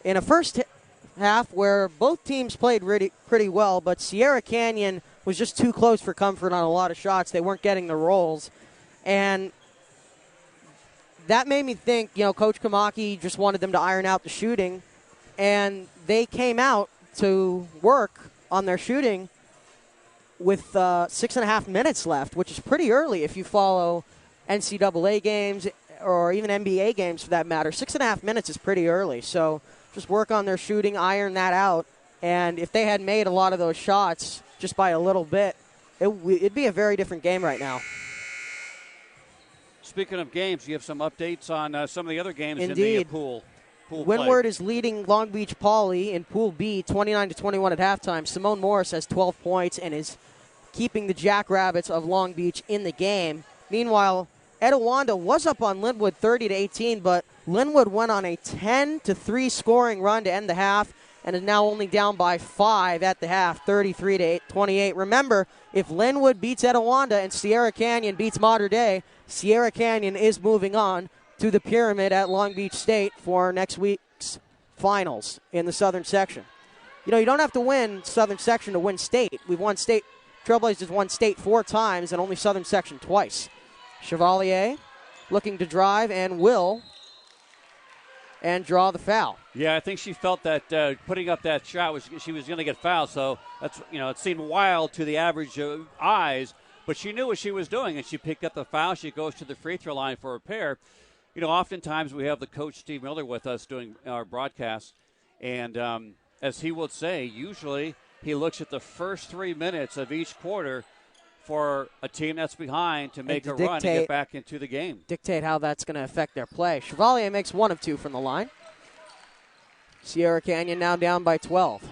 in a first half where both teams played pretty well, but Sierra Canyon was just too close for comfort on a lot of shots. They weren't getting the rolls. And that made me think, Coach Kamaki just wanted them to iron out the shooting, and they came out to work on their shooting with 6.5 minutes left, which is pretty early if you follow NCAA games or even NBA games for that matter. 6.5 minutes is pretty early. So just work on their shooting, iron that out. And if they had made a lot of those shots just by a little bit, it'd be a very different game right now. Speaking of games, you have some updates on some of the other games Indeed. in the pool Windward play. is leading Long Beach Poly in Pool B 29-21 at halftime. Simone Morris has 12 points and is keeping the Jackrabbits of Long Beach in the game. Meanwhile, Etiwanda was up on Linwood 30-18, but Linwood went on a 10-3 scoring run to end the half and is now only down by 5 at the half, 33-28. Remember, if Linwood beats Etiwanda and Sierra Canyon beats Mater Dei, Sierra Canyon is moving on to the Pyramid at Long Beach State for next week's finals in the Southern Section. You don't have to win Southern Section to win state. We've won state. Trailblazers won state 4 times and only Southern Section twice. Chevalier looking to drive and will and draw the foul. Yeah, I think she felt that putting up that shot she was going to get fouled. So that's it seemed wild to the average eyes, but she knew what she was doing and she picked up the foul. She goes to the free throw line for a pair. Oftentimes we have the coach Steve Miller with us doing our broadcast, and as he would say, usually he looks at the first 3 minutes of each quarter for a team that's behind to make a run and get back into the game. Dictate how that's going to affect their play. Chevalier makes 1 of 2 from the line. Sierra Canyon now down by 12.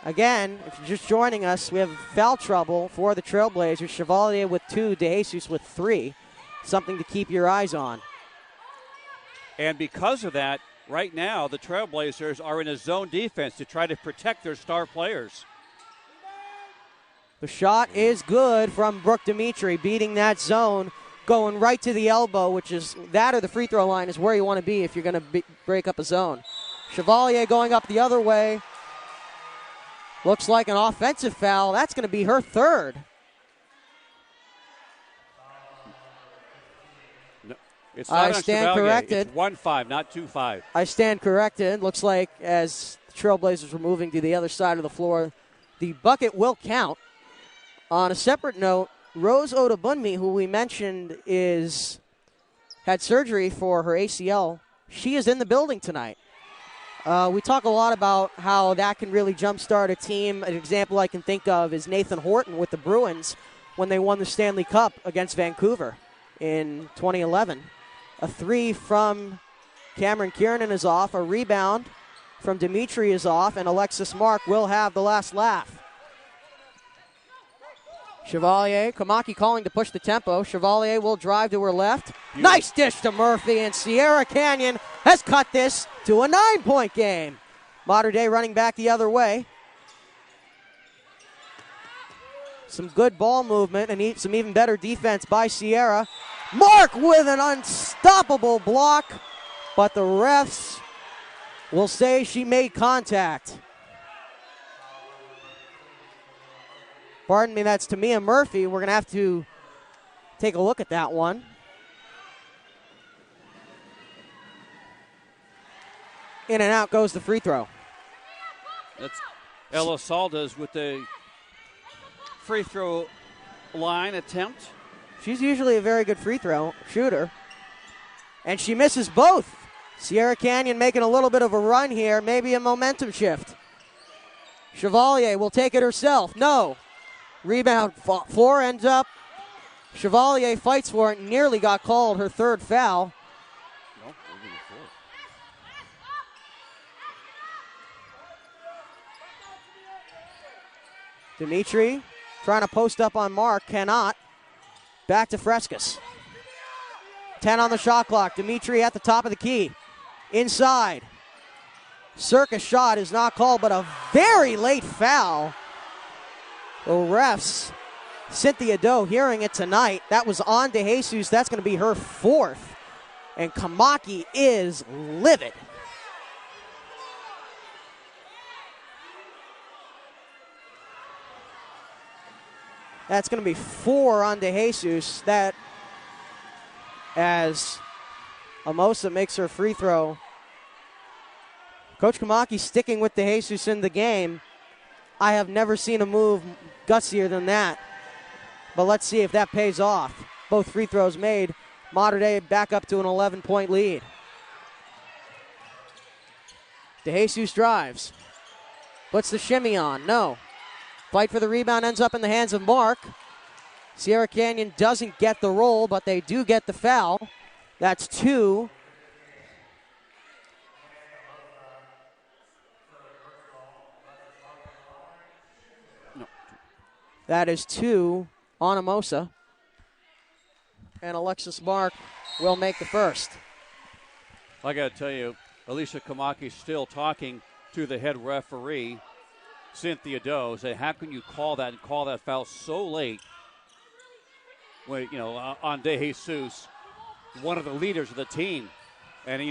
Again, if you're just joining us, we have foul trouble for the Trailblazers. Chevalier with 2, DeJesus with 3. Something to keep your eyes on. And because of that, right now the Trailblazers are in a zone defense to try to protect their star players. The shot is good from Brooke Dimitri, beating that zone, going right to the elbow, which is that or the free throw line is where you want to be if you're going to break up a zone. Chevalier going up the other way. Looks like an offensive foul. That's going to be her 3rd. No, it's I not on stand Chevalier. corrected. It's 1-5, not 2-5. I stand corrected. Looks like as the Trailblazers were moving to the other side of the floor, the bucket will count. On a separate note, Rose Odabunmi, who we mentioned had surgery for her ACL, she is in the building tonight. We talk a lot about how that can really jumpstart a team. An example I can think of is Nathan Horton with the Bruins when they won the Stanley Cup against Vancouver in 2011. A 3 from Cameron Kiernan is off. A rebound from Dimitri is off, and Alexis Mark will have the last laugh. Chevalier, Kamaki calling to push the tempo. Chevalier will drive to her left. Nice dish to Murphy, and Sierra Canyon has cut this to a 9-point game. Mater Dei running back the other way. Some good ball movement and some even better defense by Sierra. Mark with an unstoppable block, but the refs will say she made contact. Pardon me, that's Tamia Murphy. We're going to have to take a look at that one. In and out goes the free throw. That's Ella Saldas with the free throw line attempt. She's usually a very good free throw shooter. And she misses both. Sierra Canyon making a little bit of a run here, maybe a momentum shift. Chevalier will take it herself. No. Rebound, floor ends up. Chevalier fights for it, nearly got called her 3rd foul. Nope, Dimitri trying to post up on Mark, cannot. Back to Frescas. 10 on the shot clock. Dimitri at the top of the key. Inside. Circus shot is not called, but a very late foul. The refs, Cynthia Doe hearing it tonight. That was on DeJesus. That's going to be her 4th. and Kamaki is livid. That's going to be 4 on DeJesus. That as Amosa makes her free throw. Coach Kamaki sticking with DeJesus in the game. I have never seen a move gutsier than that. But let's see if that pays off. Both free throws made. Mater Dei back up to an 11-point lead. DeJesus drives. Puts the shimmy on. No. Fight for the rebound ends up in the hands of Mark. Sierra Canyon doesn't get the roll, but they do get the foul. That's 2. No. That is 2 on Amosa. And Alexis Mark will make the first. I got to tell you, Alicia Kamaki still talking to the head referee, Cynthia Doe, say, how can you call that and call that foul so late when, on DeJesus, one of the leaders of the team. And,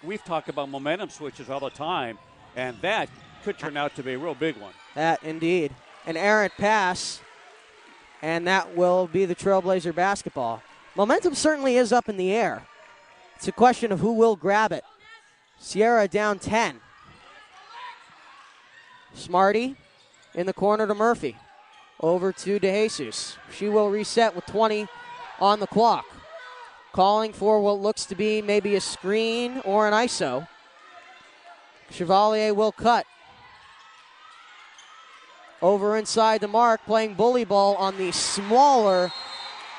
we've talked about momentum switches all the time, and that could turn out to be a real big one. That, indeed. An errant pass, and that will be the Trailblazer basketball. Momentum certainly is up in the air. It's a question of who will grab it. Sierra down 10. Smarty in the corner to Murphy. Over to DeJesus. She will reset with 20 on the clock. Calling for what looks to be maybe a screen or an ISO. Chevalier will cut. Over inside the mark, playing bully ball on the smaller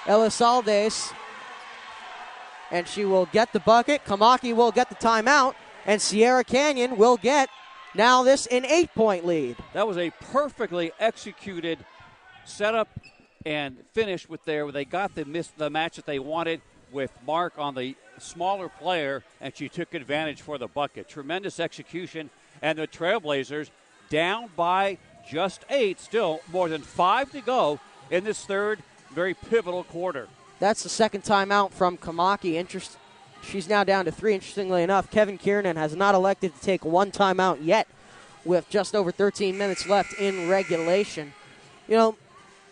Elizaldes. And she will get the bucket. Kamaki will get the timeout. And Sierra Canyon will get now this an 8-point lead. That was a perfectly executed setup and finish with there where they got the match that they wanted with Mark on the smaller player, and she took advantage for the bucket. Tremendous execution, and the Trailblazers down by just 8, still more than 5 to go in this third very pivotal quarter. That's the second timeout from Kamaki. She's now down to 3. Interestingly enough, Kevin Kiernan has not elected to take one timeout yet with just over 13 minutes left in regulation.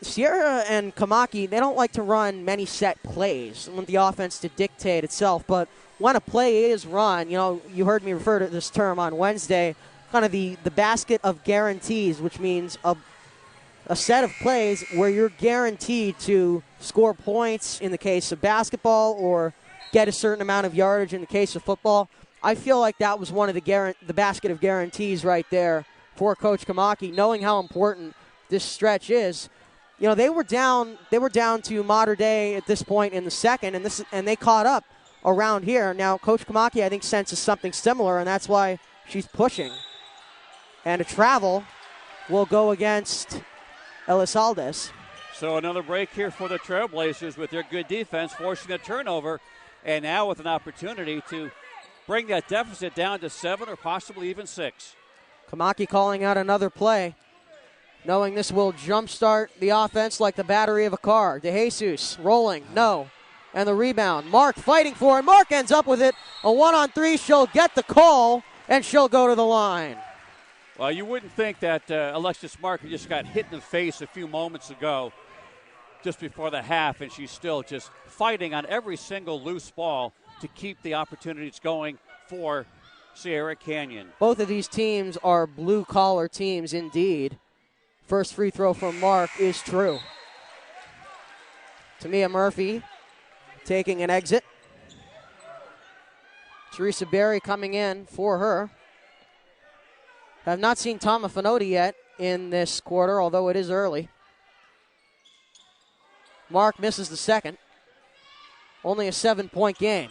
Sierra and Kamaki, they don't like to run many set plays. They want the offense to dictate itself. But when a play is run, you heard me refer to this term on Wednesday, kind of the basket of guarantees, which means a set of plays where you're guaranteed to score points in the case of basketball or get a certain amount of yardage in the case of football. I feel like that was one of the basket of guarantees right there for Coach Kamaki, knowing how important this stretch is. They were down to Mater Dei at this point in the second, and they caught up around here. Now, Coach Kamaki, I think, senses something similar, and that's why she's pushing. And a travel will go against Elizaldes. So another break here for the Trailblazers with their good defense, forcing a turnover, and now with an opportunity to bring that deficit down to 7 or possibly even 6. Kamaki calling out another play, knowing this will jumpstart the offense like the battery of a car. DeJesus rolling, no. And the rebound. Mark fighting for it. Mark ends up with it. A 1-on-3. She'll get the call, and she'll go to the line. Well, you wouldn't think that Alexis Mark just got hit in the face a few moments ago, just before the half, and she's still just fighting on every single loose ball to keep the opportunities going for Sierra Canyon. Both of these teams are blue-collar teams indeed. First free throw from Mark is true. Tamia Murphy taking an exit. Teresa Berry coming in for her. I have not seen Tama Finoti yet in this quarter, although it is early. Mark misses the second. Only a 7-point game.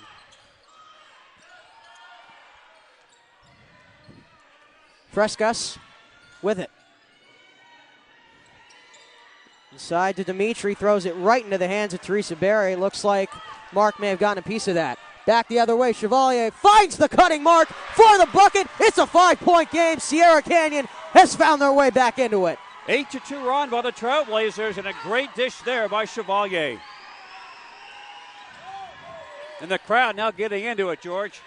Frescas with it. Inside to Dimitri, throws it right into the hands of Teresa Berry. Looks like Mark may have gotten a piece of that. Back the other way, Chevalier finds the cutting Mark for the bucket. It's a 5-point game. Sierra Canyon has found their way back into it. 8-2 run by the Trailblazers, and a great dish there by Chevalier. And the crowd now getting into it, George.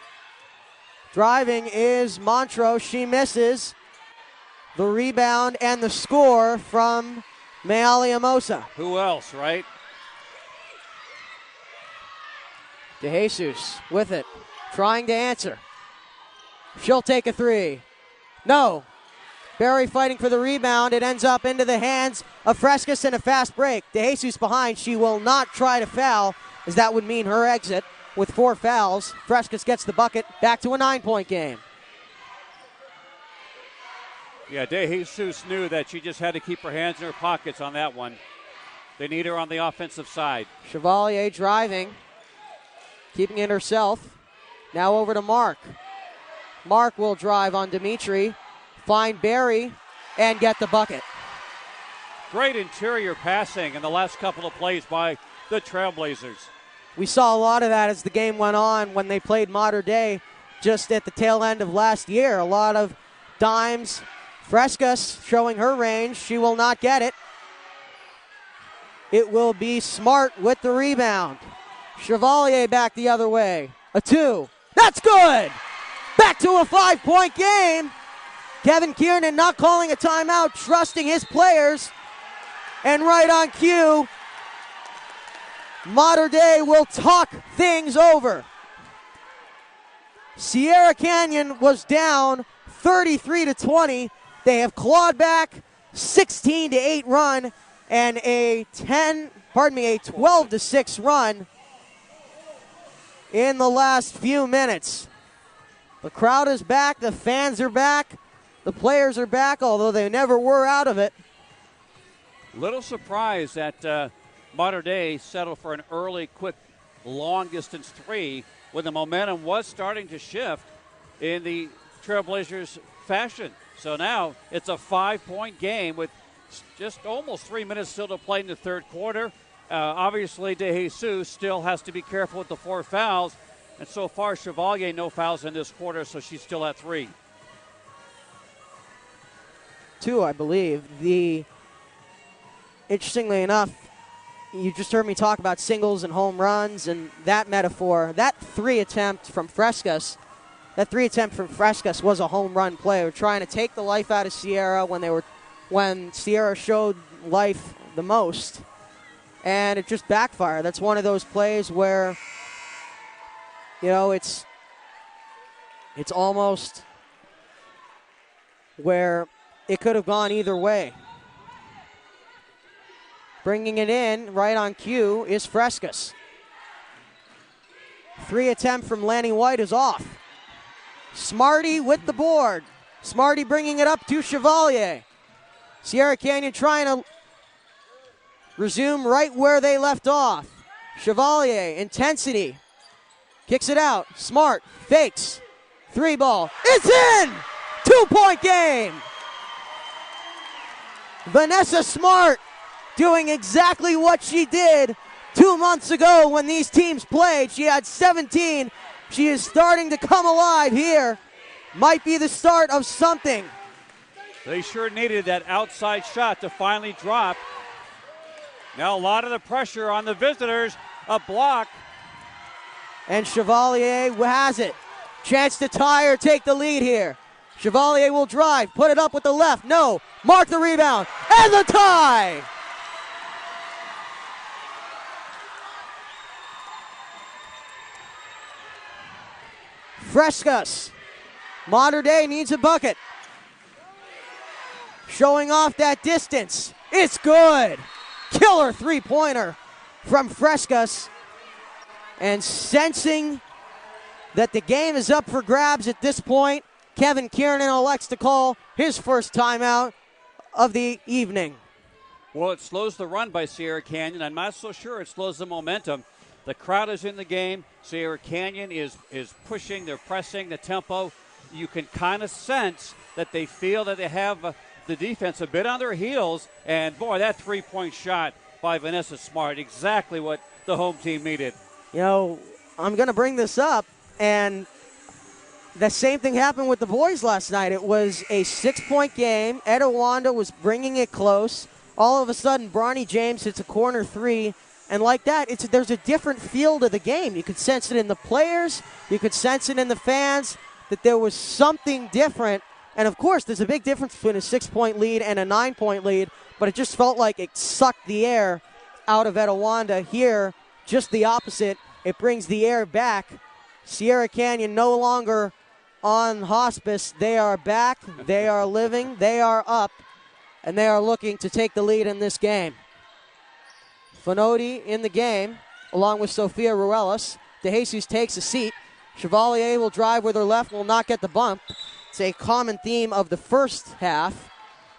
Driving is Montrose. She misses. The rebound and the score from Mealiamosa. Who else, right? DeJesus with it, trying to answer. She'll take a three. No. Berry fighting for the rebound. It ends up into the hands of Frescas and a fast break. DeJesus behind. She will not try to foul, as that would mean her exit with 4 fouls. Frescas gets the bucket. Back to a 9-point game. Yeah, DeJesus knew that she just had to keep her hands in her pockets on that one. They need her on the offensive side. Chevalier driving, keeping it herself. Now over to Mark. Mark will drive on Dimitri, find Barry, and get the bucket. Great interior passing in the last couple of plays by the Trailblazers. We saw a lot of that as the game went on when they played Mater Dei just at the tail end of last year. A lot of dimes. Frescas showing her range. She will not get it. It will be Smart with the rebound. Chevalier back the other way. A 2. That's good! Back to a 5-point game. Kevin Kiernan not calling a timeout, trusting his players. And right on cue, Mater Dei will talk things over. Sierra Canyon was down 33-20. They have clawed back 16-8 run and a 12-6 run in the last few minutes. The crowd is back, the fans are back, the players are back, although they never were out of it. Little surprised that Mater Dei settled for an early, quick, long-distance 3 when the momentum was starting to shift in the Trailblazers' fashion. So now it's a 5-point game with just almost 3 minutes still to play in the third quarter. Obviously, DeJesus still has to be careful with the 4 fouls. And so far, Chevalier, no fouls in this quarter, so she's still at 3. 2, I believe. Interestingly enough, you just heard me talk about singles and home runs and that metaphor. That 3 attempt from Frescas was a home run play. They were trying to take the life out of Sierra when Sierra showed life the most, and it just backfired. That's one of those plays where, it's almost where it could have gone either way. Bringing it in right on cue is Frescas. 3 attempt from Lanny White is off. Smarty with the board. Smarty bringing it up to Chevalier. Sierra Canyon trying to resume right where they left off. Chevalier, intensity. Kicks it out. Smart, fakes. 3 ball. It's in! 2-point game! Vanessa Smart doing exactly what she did 2 months ago when these teams played. She had 17. She is starting to come alive here. Might be the start of something. They sure needed that outside shot to finally drop. Now a lot of the pressure on the visitors. A block. And Chevalier has it. Chance to tie or take the lead here. Chevalier will drive. Put it up with the left. No. Mark the rebound. And the tie. Frescas. Mater Dei needs a bucket. Showing off that distance. It's good. Killer 3-pointer from Frescas. And sensing that the game is up for grabs at this point, Kevin Kiernan elects to call his first timeout of the evening. Well, it slows the run by Sierra Canyon. I'm not so sure it slows the momentum. The crowd is in the game. Sierra Canyon is pushing. They're pressing the tempo. You can kind of sense that they feel that they have the defense a bit on their heels. And, boy, that 3-point shot by Vanessa Smart, exactly what the home team needed. I'm going to bring this up, and the same thing happened with the boys last night. It was a 6-point game. Etiwanda was bringing it close. All of a sudden, Bronny James hits a corner 3, And like that, there's a different feel to the game. You could sense it in the players. You could sense it in the fans that there was something different. And, of course, there's a big difference between a 6-point lead and a 9-point lead, but it just felt like it sucked the air out of Etiwanda. Here, just the opposite. It brings the air back. Sierra Canyon no longer on hospice. They are back. They are living. They are up. And they are looking to take the lead in this game. Fonodi in the game, along with Sofia Ruelas. DeJesus takes a seat. Chevalier will drive with her left, will not get the bump. It's a common theme of the first half,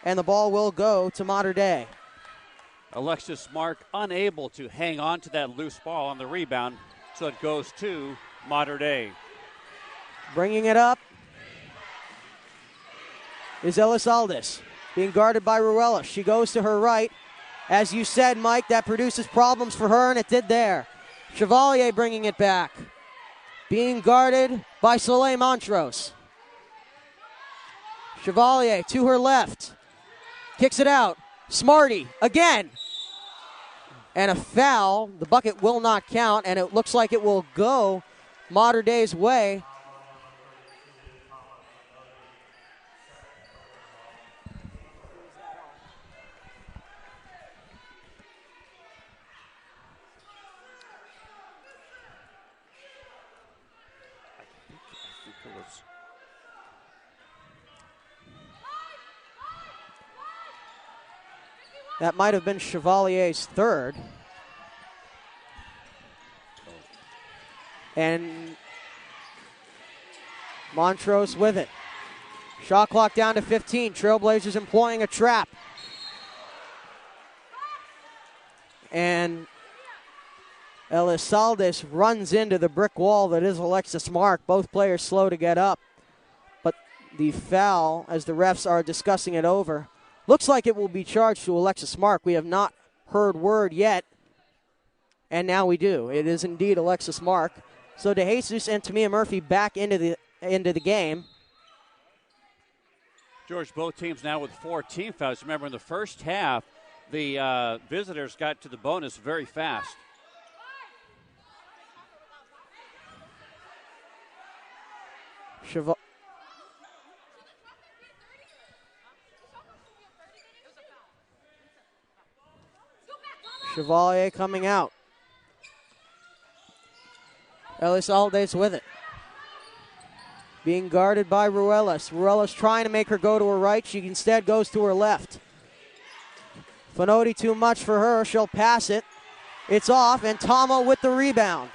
and the ball will go to Mater Dei. Alexis Mark unable to hang on to that loose ball on the rebound, so it goes to Mater Dei. Bringing it up is Elizalde, being guarded by Ruelas. She goes to her right. As you said, Mike, that produces problems for her, and it did there. Chevalier bringing it back. Being guarded by Soleil Montrose. Chevalier to her left. Kicks it out. Smarty again. And a foul. The bucket will not count, and it looks like it will go Mater Dei's way. That might have been Chevalier's third. And Montrose with it. Shot clock down to 15. Trailblazers employing a trap. And Elizalde runs into the brick wall that is Alexis Mark. Both players slow to get up. But the foul, as the refs are discussing it over, looks like it will be charged to Alexis Mark. We have not heard word yet, and now we do. It is indeed Alexis Mark. So DeJesus and Tamia Murphy back into the game. George, both teams now with 4 team fouls. Remember, in the first half, the visitors got to the bonus very fast. Chevalier coming out. Elizalde with it. Being guarded by Ruelas. Ruelas trying to make her go to her right. She instead goes to her left. Fonodi too much for her. She'll pass it. It's off, and Tama with the rebound.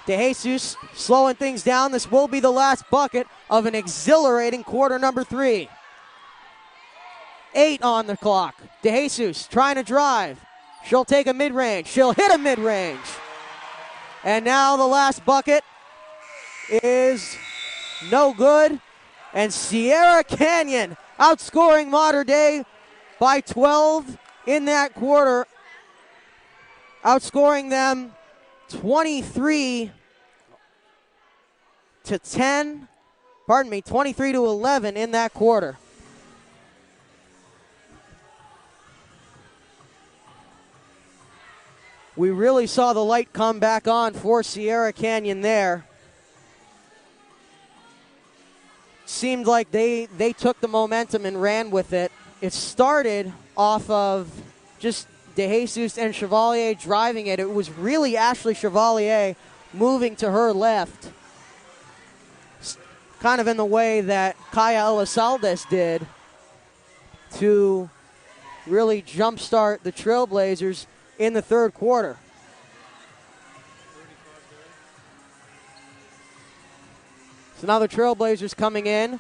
DeJesus slowing things down. This will be the last bucket of an exhilarating quarter number 3. 8 on the clock. DeJesus trying to drive. She'll take a mid-range. She'll hit a mid-range. And now the last bucket is no good. And Sierra Canyon outscoring Mater Dei by 12 in that quarter. Outscoring them 23 to 10. Pardon me, 23 to 11 in that quarter. We really saw the light come back on for Sierra Canyon there. Seemed like they took the momentum and ran with it. It started off of just DeJesus and Chevalier driving it. It was really Ashley Chevalier moving to her left, kind of in the way that Kaya Elizalde did to really jumpstart the Trailblazers in the third quarter. So now the Trailblazers coming in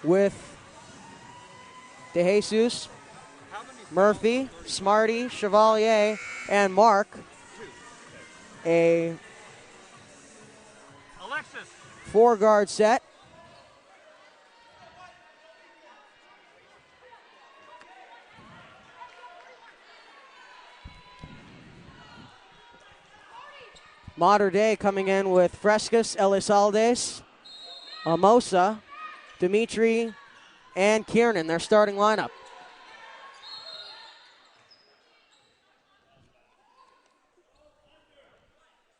with DeJesus, Murphy, Smarty, Chevalier, and Mark. A 4-guard set. Mater Dei coming in with Frescas, Elizalde, Amosa, Dimitri, and Kiernan, their starting lineup.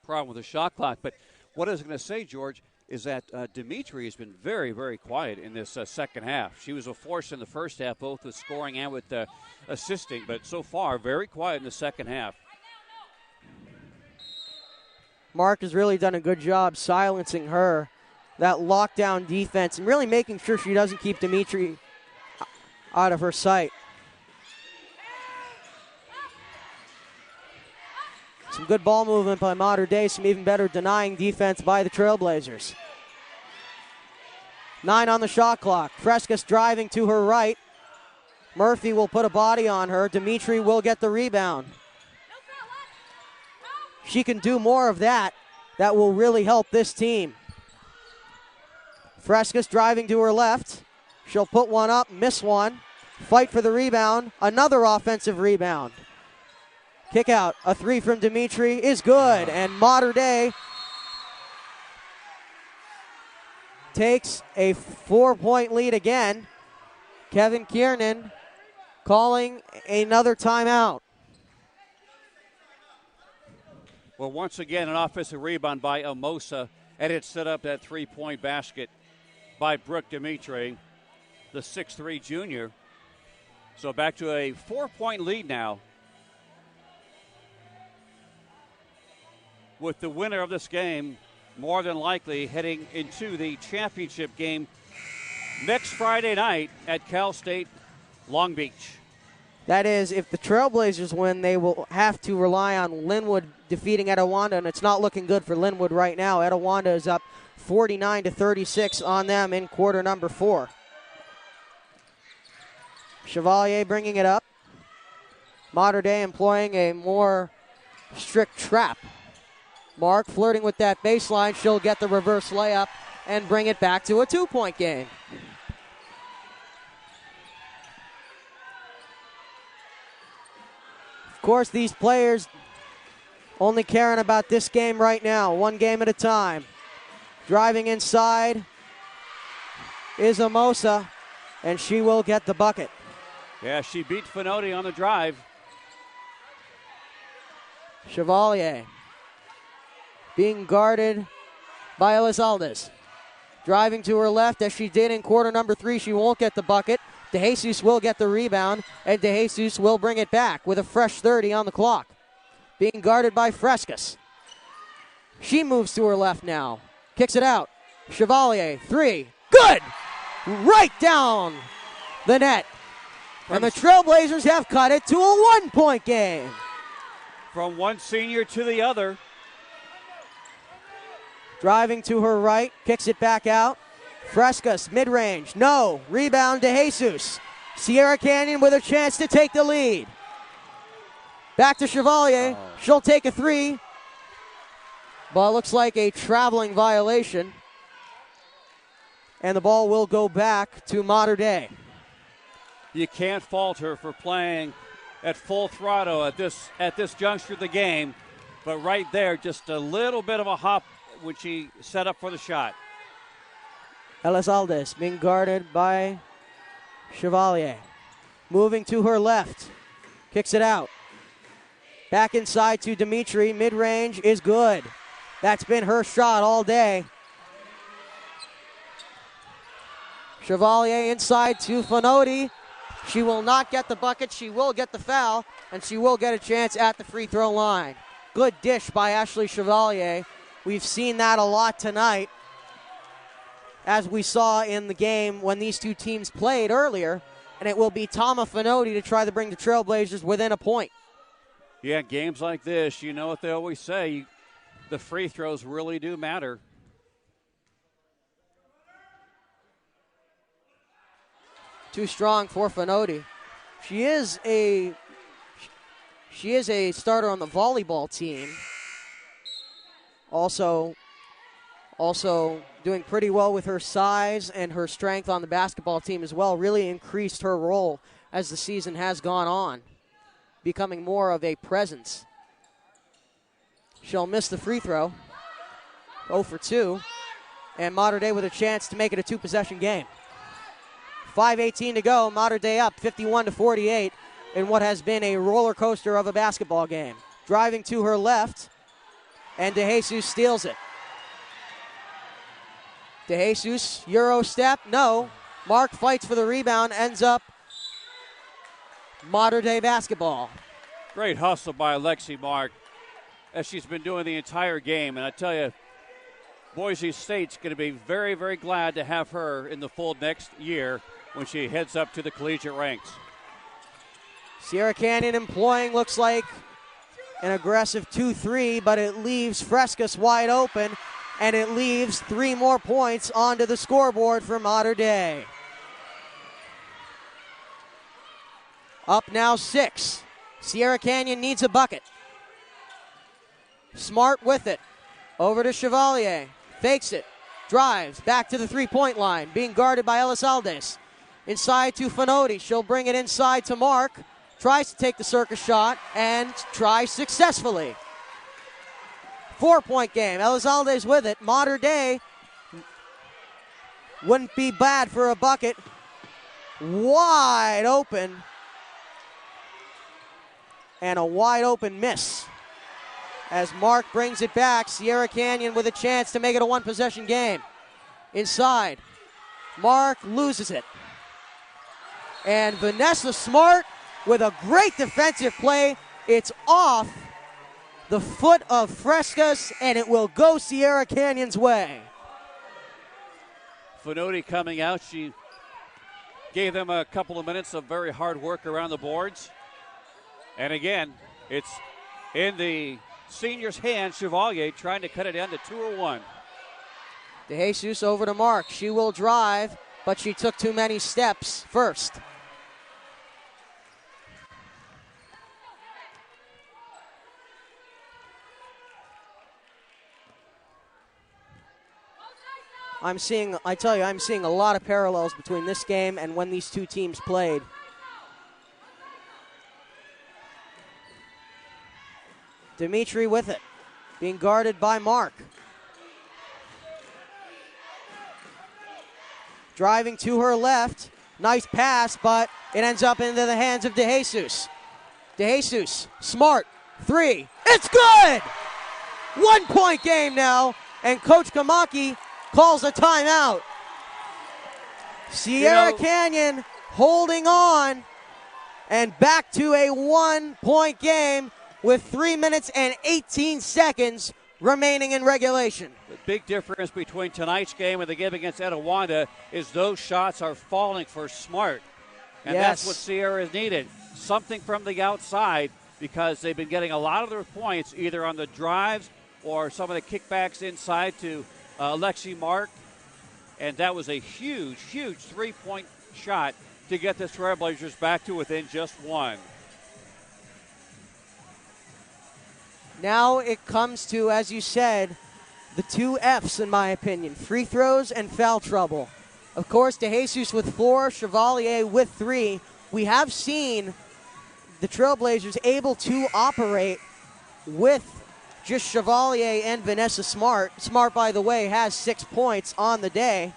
problem with the shot clock. But what I was going to say, George, is that Dimitri has been very, very quiet in this second half. She was a force in the first half, both with scoring and with assisting, but so far, very quiet in the second half. Mark has really done a good job silencing her, that lockdown defense, and really making sure she doesn't keep Dimitri out of her sight. Some good ball movement by Mater Dei, some even better denying defense by the Trailblazers. 9 on the shot clock. Frescas driving to her right. Murphy will put a body on her. Dimitri will get the rebound. She can do more of that. That will really help this team. Frescas driving to her left. She'll put one up, miss one. Fight for the rebound. Another offensive rebound. Kick out. A 3 from Dimitri is good. And Mater Dei takes a 4-point lead again. Kevin Kiernan calling another timeout. Well, once again, an offensive rebound by Amosa, and it set up that 3-point basket by Brooke Dimitri, the 6'3 junior. So back to a 4-point lead now, with the winner of this game more than likely heading into the championship game next Friday night at Cal State Long Beach. That is, if the Trailblazers win, they will have to rely on Linwood defeating Etiwanda, and it's not looking good for Linwood right now. Etiwanda is up 49-36 on them in quarter number 4. Chevalier bringing it up. Mater Dei employing a more strict trap. Mark flirting with that baseline. She'll get the reverse layup and bring it back to a 2-point game. Of course, these players only caring about this game right now, one game at a time. Driving inside is Amosa, and she will get the bucket. Yeah, she beat Finoti on the drive. Chevalier being guarded by Elizalde. Driving to her left, as she did in quarter number 3, she won't get the bucket. DeJesus will get the rebound, and DeJesus will bring it back with a fresh 30 on the clock. Being guarded by Frescas. She moves to her left now. Kicks it out. Chevalier, 3. Good! Right down the net. And the Trailblazers have cut it to a 1-point game. From one senior to the other. Driving to her right, kicks it back out. Frescas, mid-range, no. Rebound to Jesus. Sierra Canyon with a chance to take the lead. Back to Chevalier. She'll take a 3. But it looks like a traveling violation. And the ball will go back to Mater Dei. You can't fault her for playing at full throttle at this juncture of the game. But right there, just a little bit of a hop when she set up for the shot. Elizalde being guarded by Chevalier. Moving to her left. Kicks it out. Back inside to Dimitri. Mid-range is good. That's been her shot all day. Chevalier inside to Finoti. She will not get the bucket. She will get the foul, and she will get a chance at the free throw line. Good dish by Ashley Chevalier. We've seen that a lot tonight, as we saw in the game when these two teams played earlier, and it will be Tama Finoti to try to bring the Trailblazers within a point. Yeah, games like this, you know what they always say, the free throws really do matter. Too strong for Finoti. She is a starter on the volleyball team. Also doing pretty well with her size and her strength on the basketball team as well. Really increased her role as the season has gone on, becoming more of a presence. She'll miss the free throw. 0 for 2. And Mater Dei with a chance to make it a 2-possession game. 5:18 to go. Mater Dei up 51-48 in what has been a roller coaster of a basketball game. Driving to her left and DeJesus steals it. DeJesus, Euro step, no. Mark fights for the rebound, ends up Mater Dei basketball. Great hustle by Alexi Mark, as she's been doing the entire game. And I tell you, Boise State's going to be very, very glad to have her in the fold next year when she heads up to the collegiate ranks. Sierra Canyon employing, looks like, an aggressive 2-3, but it leaves Frescas wide open, and it leaves 3 more points onto the scoreboard for Mater Dei. Up now 6. Sierra Canyon needs a bucket. Smart with it. Over to Chevalier. Fakes it. Drives. Back to the three-point line. Being guarded by Elizalde. Inside to Finotti. She'll bring it inside to Mark. Tries to take the circus shot and tries successfully. 4-point game. Elizalde's with it. Mater Dei wouldn't be bad for a bucket. Wide open. And a wide open miss. As Mark brings it back, Sierra Canyon with a chance to make it a one-possession game. Inside. Mark loses it. And Vanessa Smart with a great defensive play. It's off the foot of Frescas, and it will go Sierra Canyon's way. Finotti coming out. She gave them a couple of minutes of very hard work around the boards. And again, it's in the senior's hand. Chevalier trying to cut it down to 2 or 1. DeJesus over to Mark. She will drive, but she took too many steps first. I'm seeing a lot of parallels between this game and when these two teams played. Dimitri with it, being guarded by Mark. Driving to her left, nice pass, but it ends up into the hands of DeJesus. DeJesus, Smart, 3, it's good! 1-point game now, and Coach Kamaki calls a timeout. Sierra Canyon holding on, and back to a 1-point game with 3 minutes and 18 seconds remaining in regulation. The big difference between tonight's game and the game against Etiwanda is those shots are falling for Smart. And that's what Sierra has needed. Something from the outside, because they've been getting a lot of their points either on the drives or some of the kickbacks inside to Alexi Mark. And that was a huge, huge three-point shot to get the Trailblazers back to within just 1. Now it comes to, as you said, the 2 F's in my opinion, free throws and foul trouble. Of course, DeJesus with 4, Chevalier with 3. We have seen the Trailblazers able to operate with just Chevalier and Vanessa Smart. Smart, by the way, has 6 points on the day.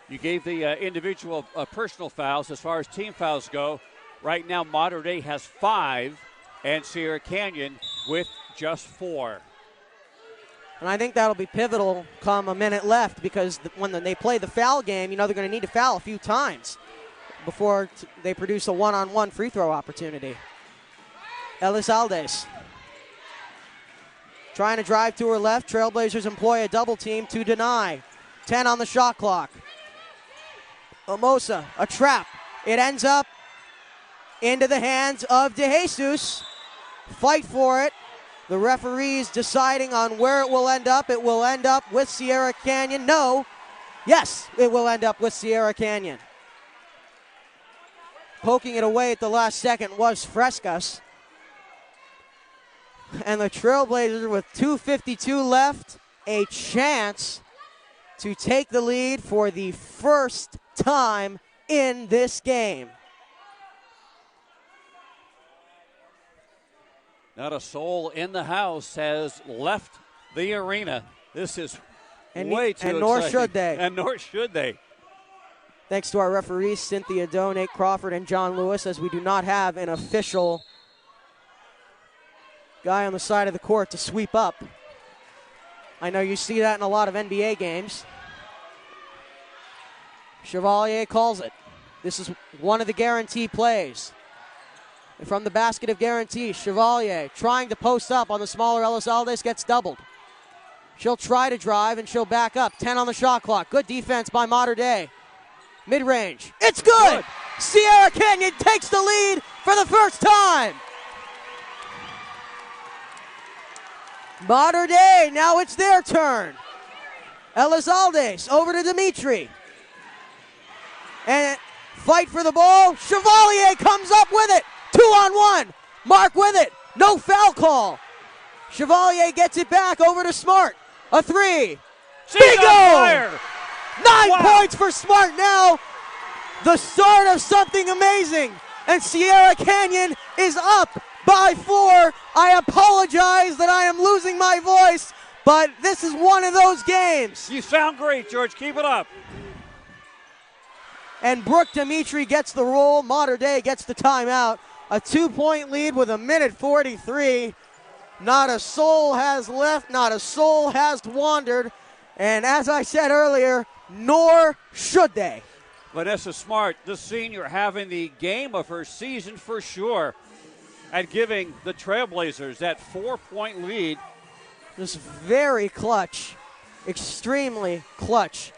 You gave the individual personal fouls. As far as team fouls go, right now Mater Dei has 5. And Sierra Canyon with just 4. And I think that'll be pivotal come a minute left, because when they play the foul game, you know they're going to need to foul a few times before they produce a one-on-one free throw opportunity. Elizalde trying to drive to her left. Trailblazers employ a double team to deny. 10 on the shot clock. Omosa, a trap. It ends up into the hands of DeJesus. Fight for it. The referees deciding on where it will end up. It will end up with Sierra Canyon. No. Yes, it will end up with Sierra Canyon. Poking it away at the last second was Frescas. And the Trailblazers with 2:52 left, a chance to take the lead for the first time in this game. Not a soul in the house has left the arena. This is way too exciting. Nor should they. And nor should they. Thanks to our referees, Cynthia Doe, Nate Crawford, and John Lewis, as we do not have an official Guy on the side of the court to sweep up. I know you see that in a lot of NBA games. Chevalier calls it. This is one of the guarantee plays. And from the basket of guarantee, Chevalier trying to post up on the smaller Elizalde, gets doubled. She'll try to drive and she'll back up. 10 on the shot clock. Good defense by Mater Dei. Mid-range. It's good! Sierra Canyon takes the lead for the first time. Mater Dei, now it's their turn. Elizalde over to Dimitri. And fight for the ball. Chevalier comes up with it. 2-on-1. Mark with it. No foul call. Chevalier gets it back over to Smart. A three. Bingo! 9 points for Smart now. The start of something amazing. And Sierra Canyon is up by 4. I apologize that I am losing my voice, but this is one of those games. You sound great, George. Keep it up. And Brooke Dimitri gets the roll. Mater Dei gets the timeout. A 2-point lead with 1:43. Not a soul has left. Not a soul has wandered. And as I said earlier, nor should they. Vanessa Smart, the senior, having the game of her season for sure, and giving the Trailblazers that 4-point lead. Just very clutch, extremely clutch.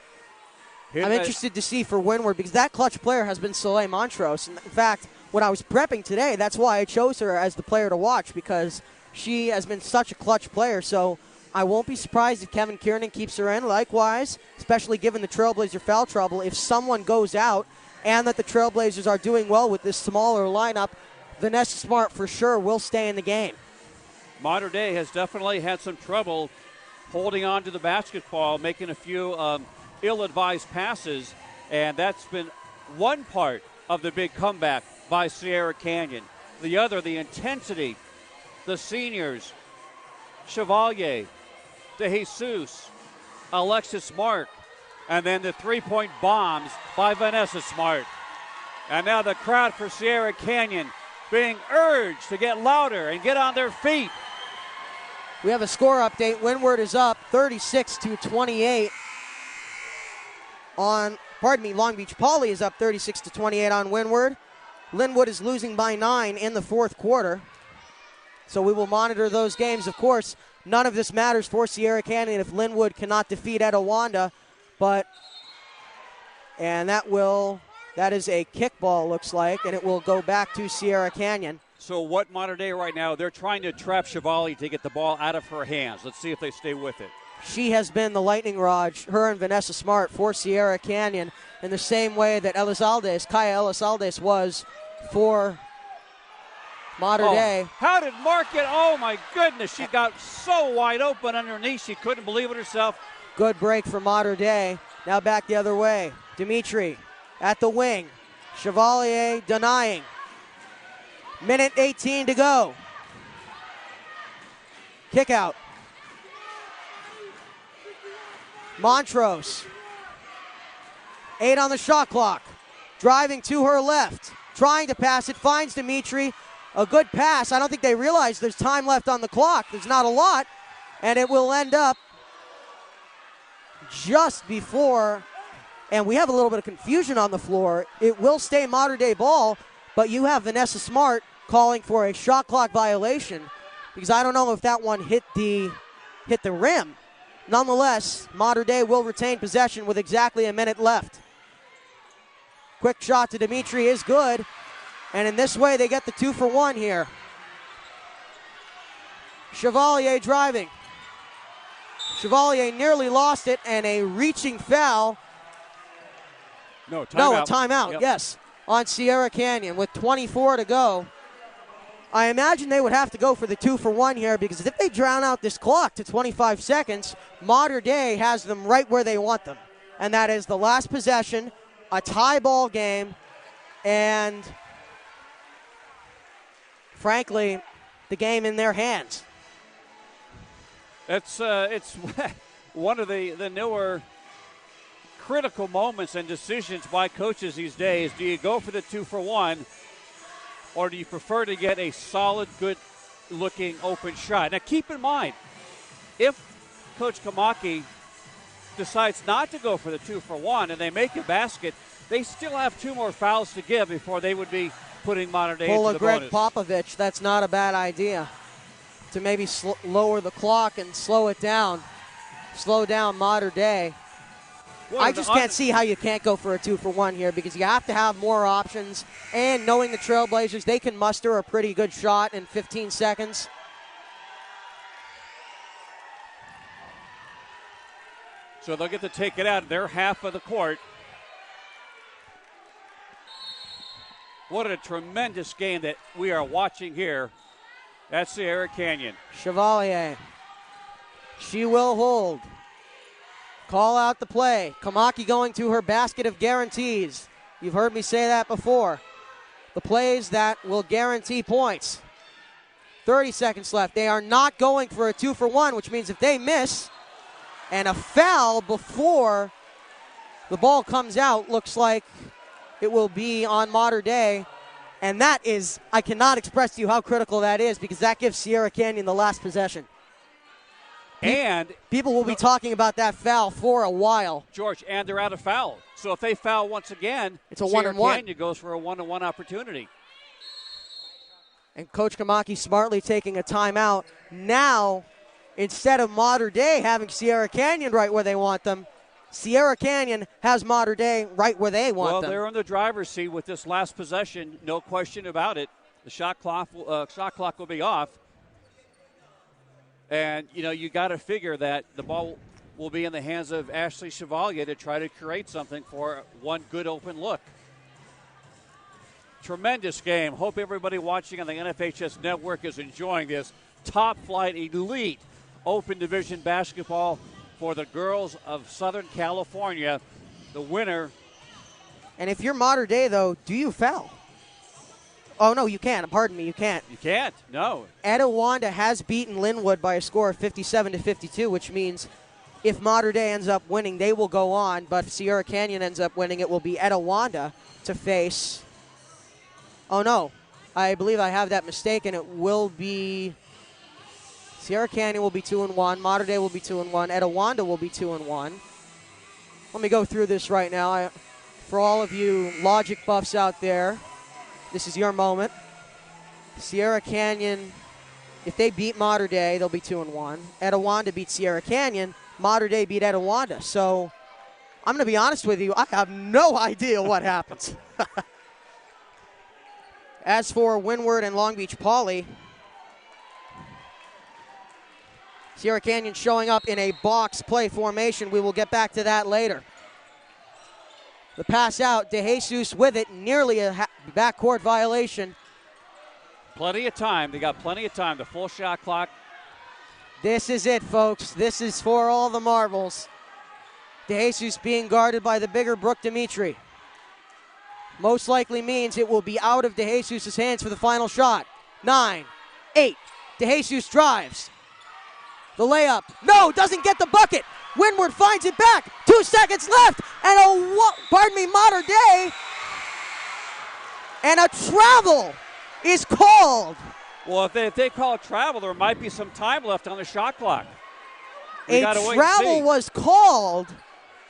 I'm interested to see for Windward because that clutch player has been Soleil Montrose. In fact, when I was prepping today, that's why I chose her as the player to watch, because she has been such a clutch player. So I won't be surprised if Kevin Kiernan keeps her in. Likewise, especially given the Trailblazer foul trouble, if someone goes out and that the Trailblazers are doing well with this smaller lineup, Vanessa Smart for sure will stay in the game. Mater Dei has definitely had some trouble holding on to the basketball, making a few ill-advised passes, and that's been one part of the big comeback by Sierra Canyon. The other, the intensity, the seniors, Chevalier, DeJesus, Alexis Mark, and then the three-point bombs by Vanessa Smart. And now the crowd for Sierra Canyon being urged to get louder and get on their feet. We have a score update. Windward is up 36-28 on, Long Beach Poly is up 36-28 on Windward. Linwood is losing by 9 in the fourth quarter. So we will monitor those games. Of course, none of this matters for Sierra Canyon if Linwood cannot defeat Etiwanda. And that is a kickball, looks like, and it will go back to Sierra Canyon. So what Mater Dei right now, they're trying to trap Chevalier to get the ball out of her hands. Let's see if they stay with it. She has been the lightning rod, her and Vanessa Smart, for Sierra Canyon in the same way that Kaya Elizalde was for Mater Dei. How did Mark get? Oh, my goodness. She got so wide open underneath. She couldn't believe it herself. Good break for Mater Dei. Now back the other way. Dimitri at the wing. Chevalier denying. Minute 18 to go. Kick out. Montrose. 8 on the shot clock. Driving to her left. Trying to pass it. Finds Dimitri. A good pass. I don't think they realize there's time left on the clock. There's not a lot. And it will end up just before. And we have a little bit of confusion on the floor. It will stay Mater Dei ball, but you have Vanessa Smart calling for a shot clock violation because I don't know if that one hit the rim. Nonetheless, Mater Dei will retain possession with exactly a minute left. Quick shot to Dimitri is good. And in this way, they get the 2-for-1 here. Chevalier driving. Chevalier nearly lost it, and a reaching foul. No, timeout. No, a timeout, yep. Yes, on Sierra Canyon with 24 to go. I imagine they would have to go for the 2-for-1 here because if they drown out this clock to 25 seconds, Mater Dei has them right where they want them. And that is the last possession, a tie ball game, and frankly, the game in their hands. It's one of the newer critical moments and decisions by coaches these days. Do you go for the 2-for-1, or do you prefer to get a solid, good looking open shot. Now keep in mind, if Coach Kamaki decides not to go for the 2-for-1 and they make a basket, they still have 2 more fouls to give before they would be putting Modern Day into the Greg bonus. Popovich, that's not a bad idea. To maybe lower the clock and slow it down. Slow down Modern Day. Well, I just can't see how you can't go for a 2-for-1 here because you have to have more options. And knowing the Trailblazers, they can muster a pretty good shot in 15 seconds. So they'll get to take it out of their half of the court. What a tremendous game that we are watching here at Sierra Canyon. Chevalier. She will hold. Call out the play. Kamaki going to her basket of guarantees. You've heard me say that before. The plays that will guarantee points. 30 seconds left. They are not going for a 2-for-1, which means if they miss and a foul before the ball comes out, looks like it will be on Modern Day. And that is, I cannot express to you how critical that is because that gives Sierra Canyon the last possession. And people will be talking about that foul for a while. George, and they're out of foul. So if they foul once again, it's a Sierra 1-and-1. Canyon goes for a 1-on-1 opportunity. And Coach Kamaki smartly taking a timeout. Now, instead of Modern Day having Sierra Canyon right where they want them, Sierra Canyon has Modern Day right where they want them. Well, they're in the driver's seat with this last possession, no question about it. The shot clock will be off. And, you know, you got to figure that the ball will be in the hands of Ashley Chevalier to try to create something for one good open look. Tremendous game. Hope everybody watching on the NFHS Network is enjoying this top-flight elite open division basketball for the girls of Southern California. The winner. And if you're Modern Day, though, do you foul? Oh, no, you can't. Pardon me, you can't. You can't, no. Etowanda has beaten Linwood by a score of 57-52, which means if Modern Day ends up winning, they will go on. But if Sierra Canyon ends up winning, it will be Etowanda to face. Oh, no. I believe I have that mistaken. It will be Sierra Canyon will be 2-1. Modern Day will be 2-1. Etowanda will be 2-1. Let me go through this right now. For all of you logic buffs out there, this is your moment. Sierra Canyon, if they beat Modern Day, they'll be 2-1. Etowanda beat Sierra Canyon. Modern Day beat Etowanda. So I'm going to be honest with you. I have no idea what happens. As for Windward and Long Beach Poly, Sierra Canyon showing up in a box play formation. We will get back to that later. The pass out, DeJesus with it, nearly a backcourt violation. Plenty of time. They got plenty of time. The full shot clock. This is it, folks. This is for all the marbles. DeJesus being guarded by the bigger Brooke Dimitri. Most likely means it will be out of DeJesus' hands for the final shot. 9, 8. DeJesus drives. The layup. No, doesn't get the bucket. Windward finds it back. 2 seconds left. And Modern Day. And a travel is called. Well, if they call it travel, there might be some time left on the shot clock. A travel was called.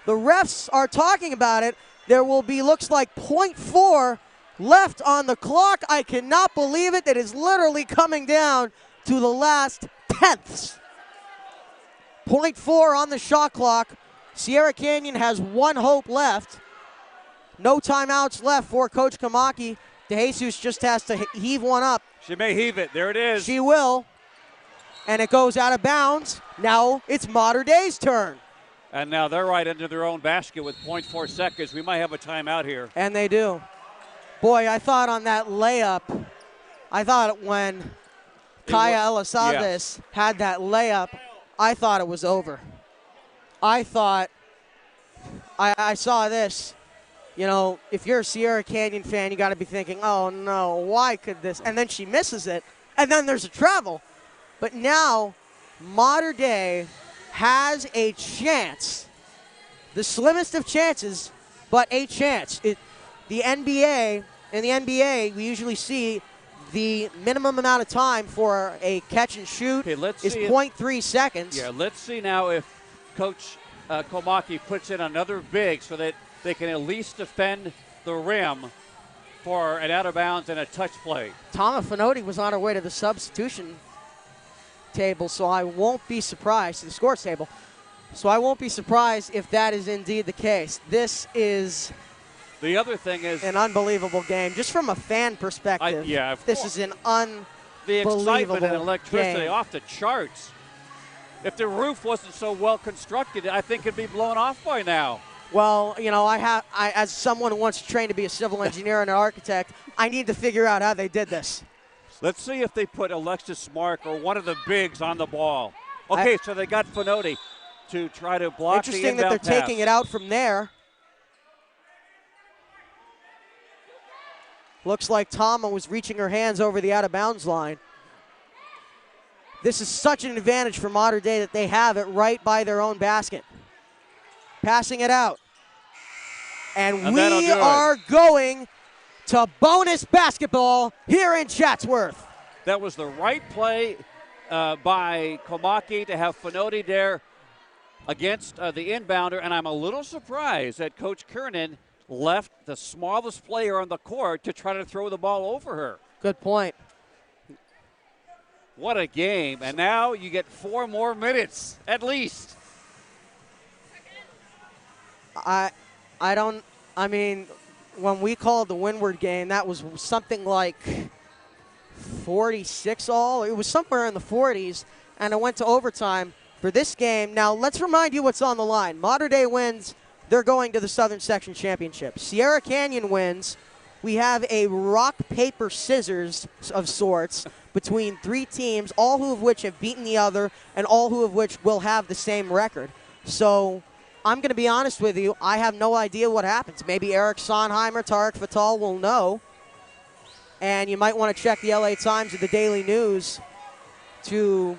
The refs are talking about it. There will be, looks like, 0.4 left on the clock. I cannot believe it. That is literally coming down to the last tenths. 0.4 on the shot clock. Sierra Canyon has one hope left. No timeouts left for Coach Kamaki. DeJesus just has to heave one up. She may heave it. There it is. She will. And it goes out of bounds. Now it's Modern Day's turn. And now they're right into their own basket with 0.4 seconds. We might have a timeout here. And they do. Boy, I thought on that layup, I thought when Kaya Elisades had that layup, I thought it was over. I thought, I saw this. You know, if you're a Sierra Canyon fan, you got to be thinking, oh, no, why could this? And then she misses it, and then there's a travel. But now, Modern Day has a chance, the slimmest of chances, but a chance. In the NBA, we usually see the minimum amount of time for a catch and shoot is 0.3 seconds. Yeah, let's see now if Coach Komaki puts in another big so that they can at least defend the rim for an out-of-bounds and a touch play. Tama Finoti was on her way to the substitution table, so I won't be surprised, to the scores table, so I won't be surprised if that is indeed the case. This is the other thing is an unbelievable game. Just from a fan perspective, this is an unbelievable the excitement and electricity game. Off the charts. If the roof wasn't so well constructed, I think it'd be blown off by now. Well, you know, I as someone who wants to train to be a civil engineer and an architect, I need to figure out how they did this. Let's see if they put Alexis Mark or one of the bigs on the ball. Okay, so they got Finoti to try to block the inbound Interesting that they're taking it out from there. Looks like Tama was reaching her hands over the out-of-bounds line. This is such an advantage for Modern Day that they have it right by their own basket. Passing it out. And we are going to bonus basketball here in Chatsworth. That was the right play by Komaki to have Finoti there against the inbounder, and I'm a little surprised that Coach Kernan left the smallest player on the court to try to throw the ball over her. Good point. What a game, and now you get 4 more minutes at least. I mean, when we called the Windward game, that was something like 46 all. It was somewhere in the 40s, and it went to overtime for this game. Now, let's remind you what's on the line. Modern Day wins, they're going to the Southern Section Championship. Sierra Canyon wins. We have a rock, paper, scissors of sorts between 3 teams, all of which have beaten the other, and all of which will have the same record. So I'm going to be honest with you. I have no idea what happens. Maybe Eric Sonheimer, Tarek Fatal will know. And you might want to check the LA Times or the Daily News to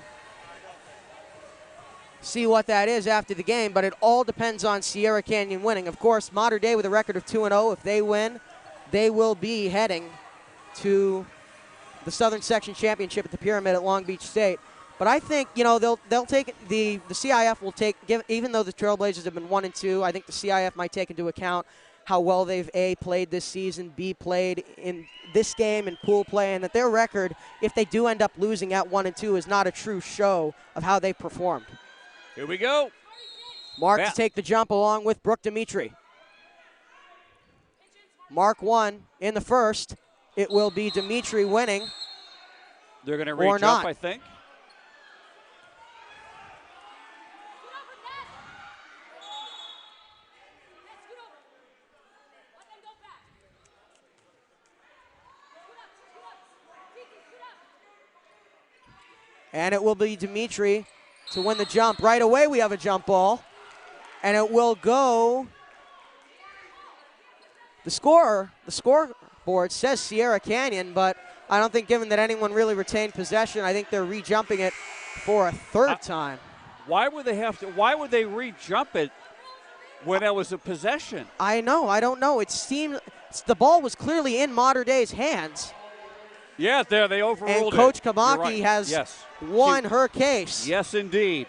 see what that is after the game. But it all depends on Sierra Canyon winning. Of course, Modern Day with a record of 2-0. If they win, they will be heading to the Southern Section Championship at the Pyramid at Long Beach State. But I think, you know, they'll take the CIF will take, even though the Trailblazers have been 1-2, I think the CIF might take into account how well they've A, played this season, B, played in this game in pool play, and that their record, if they do end up losing at 1-2, is not a true show of how they performed. Here we go. Mark to take the jump along with Brooke Dimitri. Mark won in the first. It will be Dimitri winning. They're going to reach up, I think. And it will be Dimitri to win the jump. Right away we have a jump ball. And it will go. The scoreboard says Sierra Canyon, but I don't think, given that anyone really retained possession, I think they're re-jumping it for a third time. Why would they re-jump it when it was a possession? I know. I don't know. It seemed the ball was clearly in Modern Day's hands. Yeah, they overruled and Coach it. Kamaki has won her case. Yes, indeed.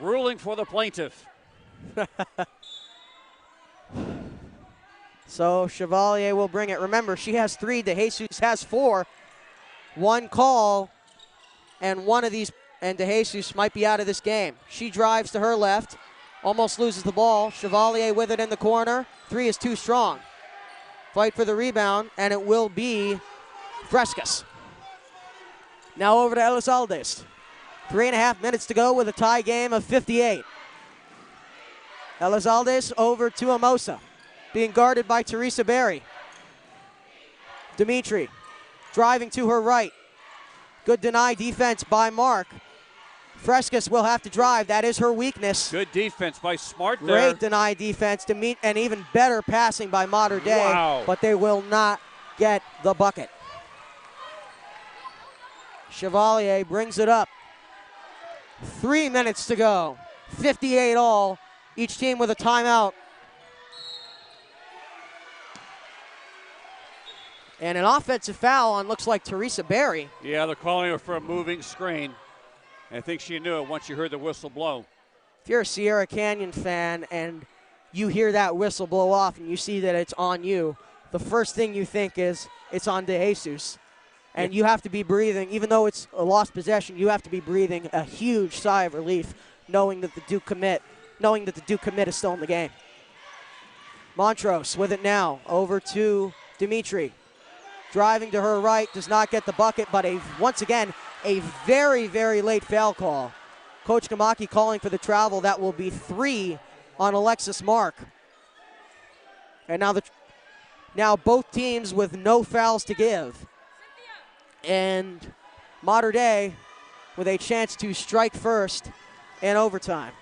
Ruling for the plaintiff. So Chevalier will bring it. Remember, she has 3. DeJesus has 4. 1 call, and one of these, and DeJesus might be out of this game. She drives to her left, almost loses the ball. Chevalier with it in the corner. 3 is too strong. Fight for the rebound, and it will be Frescas. Now over to Elizalde's. 3.5 minutes to go with a tie game of 58. Elizalde's over to Amosa, being guarded by Teresa Berry. Dimitri driving to her right. Good deny defense by Mark. Frescas will have to drive. That is her weakness. Good defense by Smart there. Great deny defense to meet, and even better passing by Modern Day. Wow. But they will not get the bucket. Chevalier brings it up. 3 minutes to go. 58 all. Each team with a timeout. And an offensive foul on looks like Teresa Berry. Yeah, they're calling her for a moving screen. I think she knew it once she heard the whistle blow. If you're a Sierra Canyon fan and you hear that whistle blow off and you see that it's on you, the first thing you think is it's on De Jesus. And you have to be breathing, even though it's a lost possession, you have to be breathing a huge sigh of relief knowing that the Duke commit is still in the game. Montrose with it now, over to Dimitri. Driving to her right, does not get the bucket, but once again, a very, very late foul call. Coach Kamaki calling for the travel. That will be 3 on Alexis Mark. And now both teams with no fouls to give. And Mater Dei with a chance to strike first in overtime.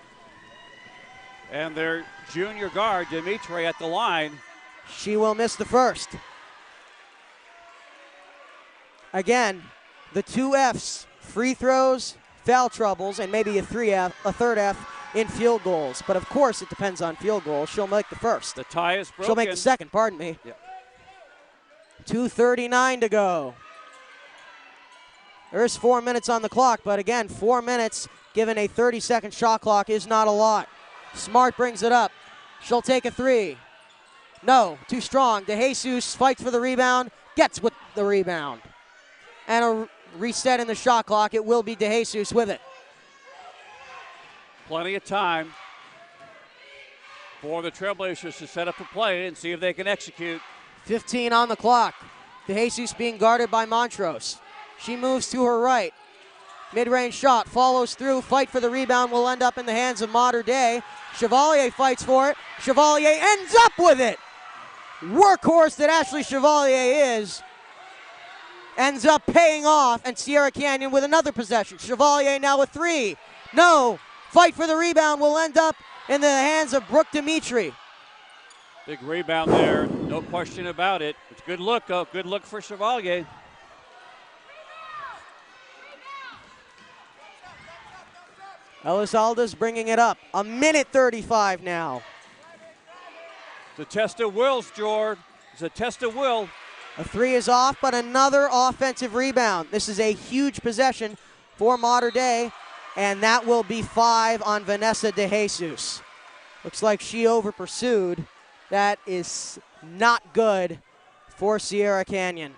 And their junior guard, Dimitri, at the line. She will miss the first. Again, the 2 Fs, free throws, foul troubles, and maybe a third F in field goals. But of course, it depends on field goals. She'll make the first. The tie is broken. She'll make the second, pardon me. Yep. 2:39 to go. There's 4 minutes on the clock, but again, 4 minutes given a 30-second shot clock is not a lot. Smart brings it up. She'll take a 3. No, too strong. De Jesus fights for the rebound, gets with the rebound. And a reset in the shot clock. It will be De Jesus with it. Plenty of time for the Trailblazers to set up a play and see if they can execute. 15 on the clock. De Jesus being guarded by Montrose. She moves to her right. Mid-range shot, follows through, fight for the rebound, will end up in the hands of Mater Dei. Chevalier fights for it. Chevalier ends up with it. Workhorse that Ashley Chevalier is. Ends up paying off, and Sierra Canyon with another possession. Chevalier now with 3. No. Fight for the rebound will end up in the hands of Brooke Dimitri. Big rebound there, no question about it. It's a good look, though. Good look for Chevalier. Elizalde's bringing it up. 1:35 now. It's a test of wills, Jord. It's a test of will. A 3 is off, but another offensive rebound. This is a huge possession for Mater Dei, and that will be 5 on Vanessa De Jesus. Looks like she over-pursued. That is not good for Sierra Canyon.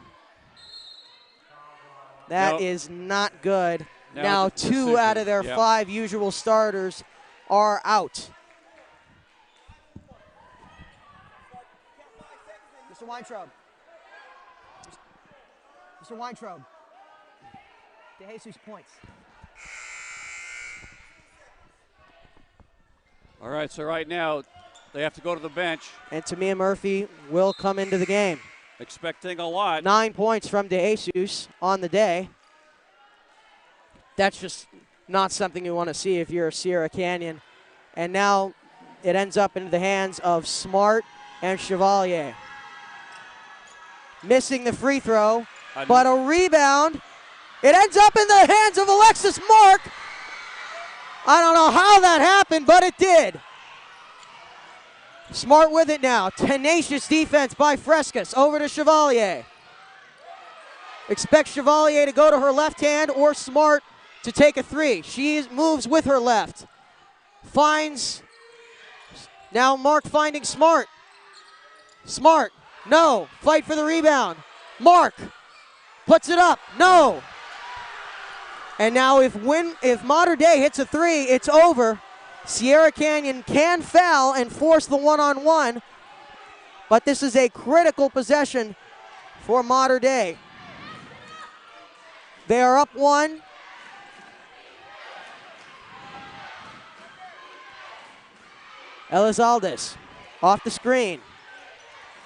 That is not good. Now 2 out of their 5 usual starters are out. Mr. Weintraub. Mr. Weintraub. De Jesus points. All right, so right now they have to go to the bench. And Tamia Murphy will come into the game. Expecting a lot. 9 points from De Jesus on the day. That's just not something you want to see if you're a Sierra Canyon. And now it ends up into the hands of Smart and Chevalier. Missing the free throw, but a rebound. It ends up in the hands of Alexis Mark. I don't know how that happened, but it did. Smart with it now. Tenacious defense by Frescas. Over to Chevalier. Expect Chevalier to go to her left hand or Smart to take a 3. She moves with her left. Finds, now Mark finding Smart. Smart, no. Fight for the rebound. Mark puts it up, no. And now if Mater Dei hits a 3, it's over. Sierra Canyon can foul and force the one-on-one, but this is a critical possession for Mater Dei. They are up 1. Elizalde off the screen.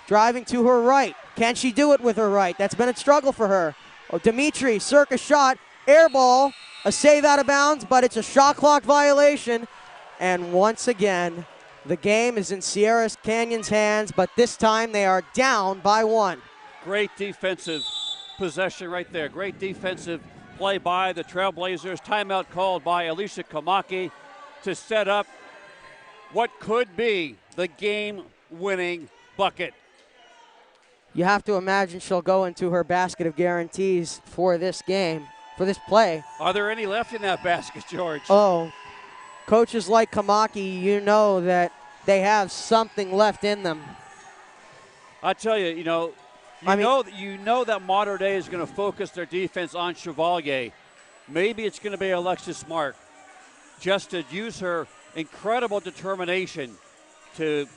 Driving to her right. Can she do it with her right? That's been a struggle for her. Oh, Dimitri, circus shot, air ball, a save out of bounds, but it's a shot clock violation. And once again, the game is in Sierra Canyon's hands, but this time they are down by 1. Great defensive possession right there. Great defensive play by the Trailblazers. Timeout called by Alicia Kamaki to set up what could be the game-winning bucket. You have to imagine she'll go into her basket of guarantees for this game, for this play. Are there any left in that basket, George? Oh, coaches like Kamaki, you know that they have something left in them. I tell you, you know that Mater Dei is going to focus their defense on Chevalier. Maybe it's going to be Alexis Smart, just to use her incredible determination to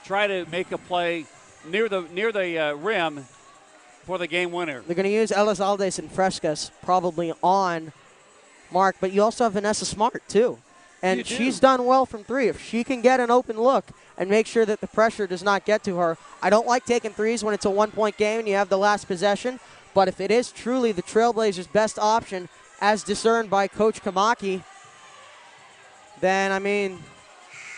try to make a play near the rim for the game winner. They're going to use Elizalde and Frescas probably on Mark, but you also have Vanessa Smart too. And she's done well from three. If she can get an open look and make sure that the pressure does not get to her. I don't like taking threes when it's a one-point game and you have the last possession, but if it is truly the Trailblazers' best option as discerned by Coach Kamaki, then, I mean,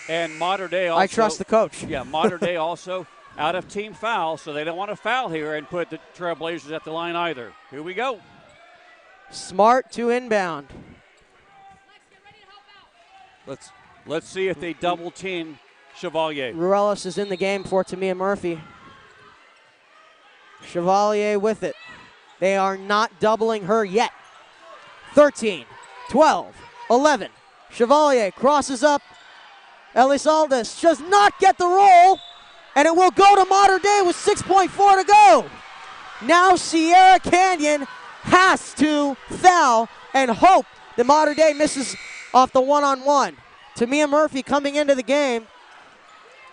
and Mater Dei also, I trust the coach. Yeah, Mater Dei also out of team foul, so they don't want to foul here and put the Trailblazers at the line either. Here we go. Smart to inbound. Let's see if they double team Chevalier. Ruelas is in the game for Tamia Murphy. Chevalier with it. They are not doubling her yet. 13, 12, 11. Chevalier crosses up. Elizalde does not get the roll, and it will go to Mater Dei with 6.4 to go. Now Sierra Canyon has to foul and hope that Mater Dei misses off the one-on-one. Tamia Murphy coming into the game.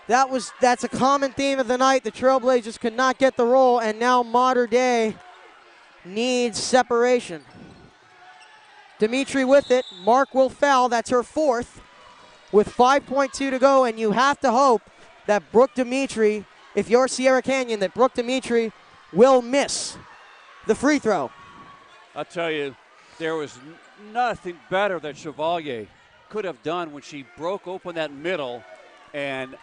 That's a common theme of the night. The Trailblazers could not get the roll, and now Mater Dei needs separation. Dimitri with it. Mark will foul. That's her fourth with 5.2 to go, and you have to hope that Brooke Dimitri, if you're Sierra Canyon, that Brooke Dimitri will miss the free throw. I'll tell you, there was nothing better that Chevalier could have done when she broke open that middle, and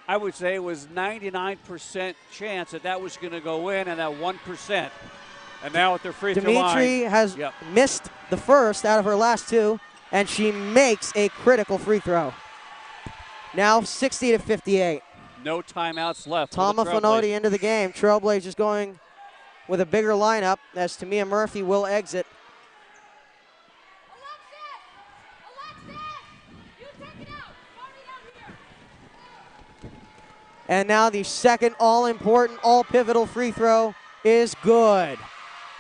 I would say it was 99% chance that was going to go in, and that 1%. And now at their free throw line. Dimitri has missed the first out of her last two, and she makes a critical free throw. Now 60 to 58. No timeouts left. Tama Fonoti into the game. Trailblazers going with a bigger lineup as Tamia Murphy will exit. And now the second all-important, all-pivotal free throw is good.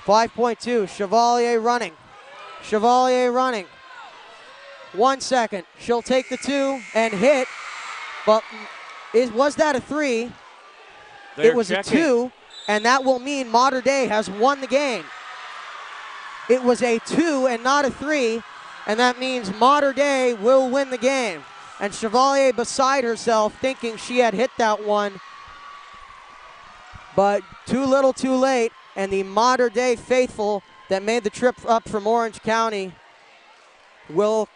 5.2, Chevalier running. Chevalier running. 1 second. She'll take the two and hit, but was that a three? It was a two, and that will mean Mater Dei has won the game. It was a two and not a three, and that means Mater Dei will win the game. And Chevalier beside herself thinking she had hit that one. But too little too late. And the Mater Dei faithful that made the trip up from Orange County will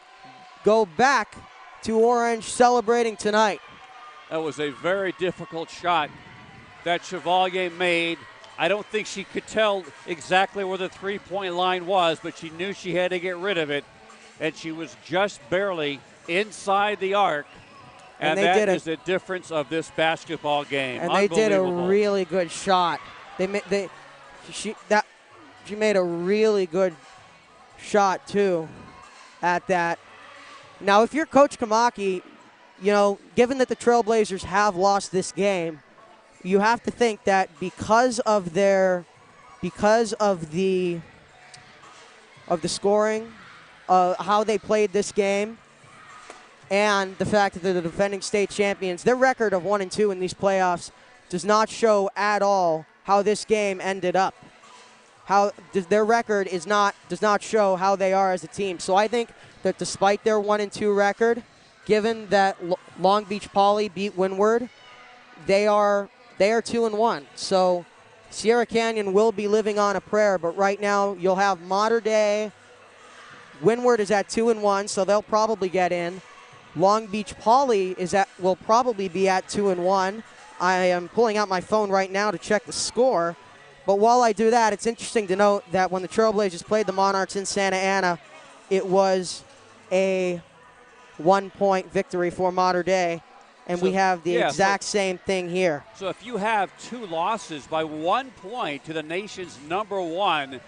go back to Orange celebrating tonight. That was a very difficult shot that Chevalier made. I don't think she could tell exactly where the three-point line was, but she knew she had to get rid of it. And she was just barely inside the arc, and that is the difference of this basketball game. And they did a really good shot. She made a really good shot too at that. Now, if you're Coach Kamaki, you know, given that the Trailblazers have lost this game, you have to think that because of the scoring, how they played this game, and the fact that they're the defending state champions, their record of 1-2 in these playoffs does not show at all how this game ended up. Their record does not show how they are as a team. So I think that despite their 1-2 record, given that Long Beach Poly beat Windward, they are 2-1. So Sierra Canyon will be living on a prayer, but right now you'll have Mater Dei. Windward is at 2-1, so they'll probably get in. Long Beach Poly will probably be at 2-1. I am pulling out my phone right now to check the score. But while I do that, it's interesting to note that when the Trailblazers played the Monarchs in Santa Ana, it was a 1-point victory for Mater Dei. And we have the exact same thing here. So if you have 2 losses by 1 point to the nation's number 1,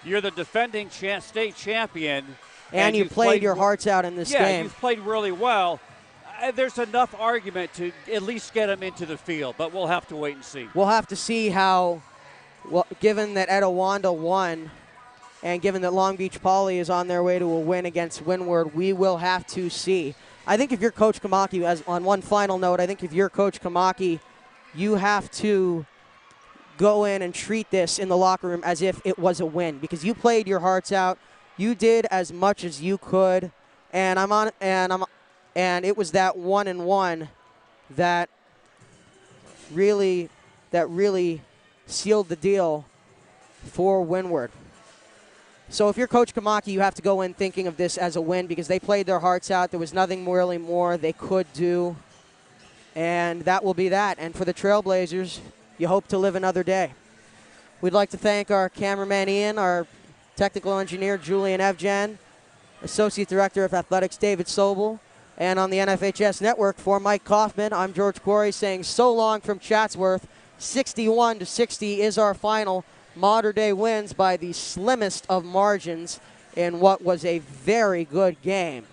you're the defending state champion. And you played your hearts out in this game. Yeah, you've played really well. There's enough argument to at least get them into the field, but we'll have to wait and see. We'll have to see how, given that Etiwanda won and given that Long Beach Poly is on their way to a win against Windward, we will have to see. I think if you're Coach Kamaki, on one final note, I think if you're Coach Kamaki, you have to go in and treat this in the locker room as if it was a win because you played your hearts out. You did as much as you could, and it was that 1-1 that really sealed the deal for Windward. So if you're Coach Kamaki, you have to go in thinking of this as a win because they played their hearts out. There was nothing really more they could do, and that will be that. And for the Trailblazers, you hope to live another day. We'd like to thank our cameraman Ian, our technical engineer Julian Evgen, Associate Director of Athletics David Sobel, and on the NFHS Network for Mike Kaufman, I'm George Khouri saying so long from Chatsworth. 61-60 is our final. Mater Dei wins by the slimmest of margins in what was a very good game.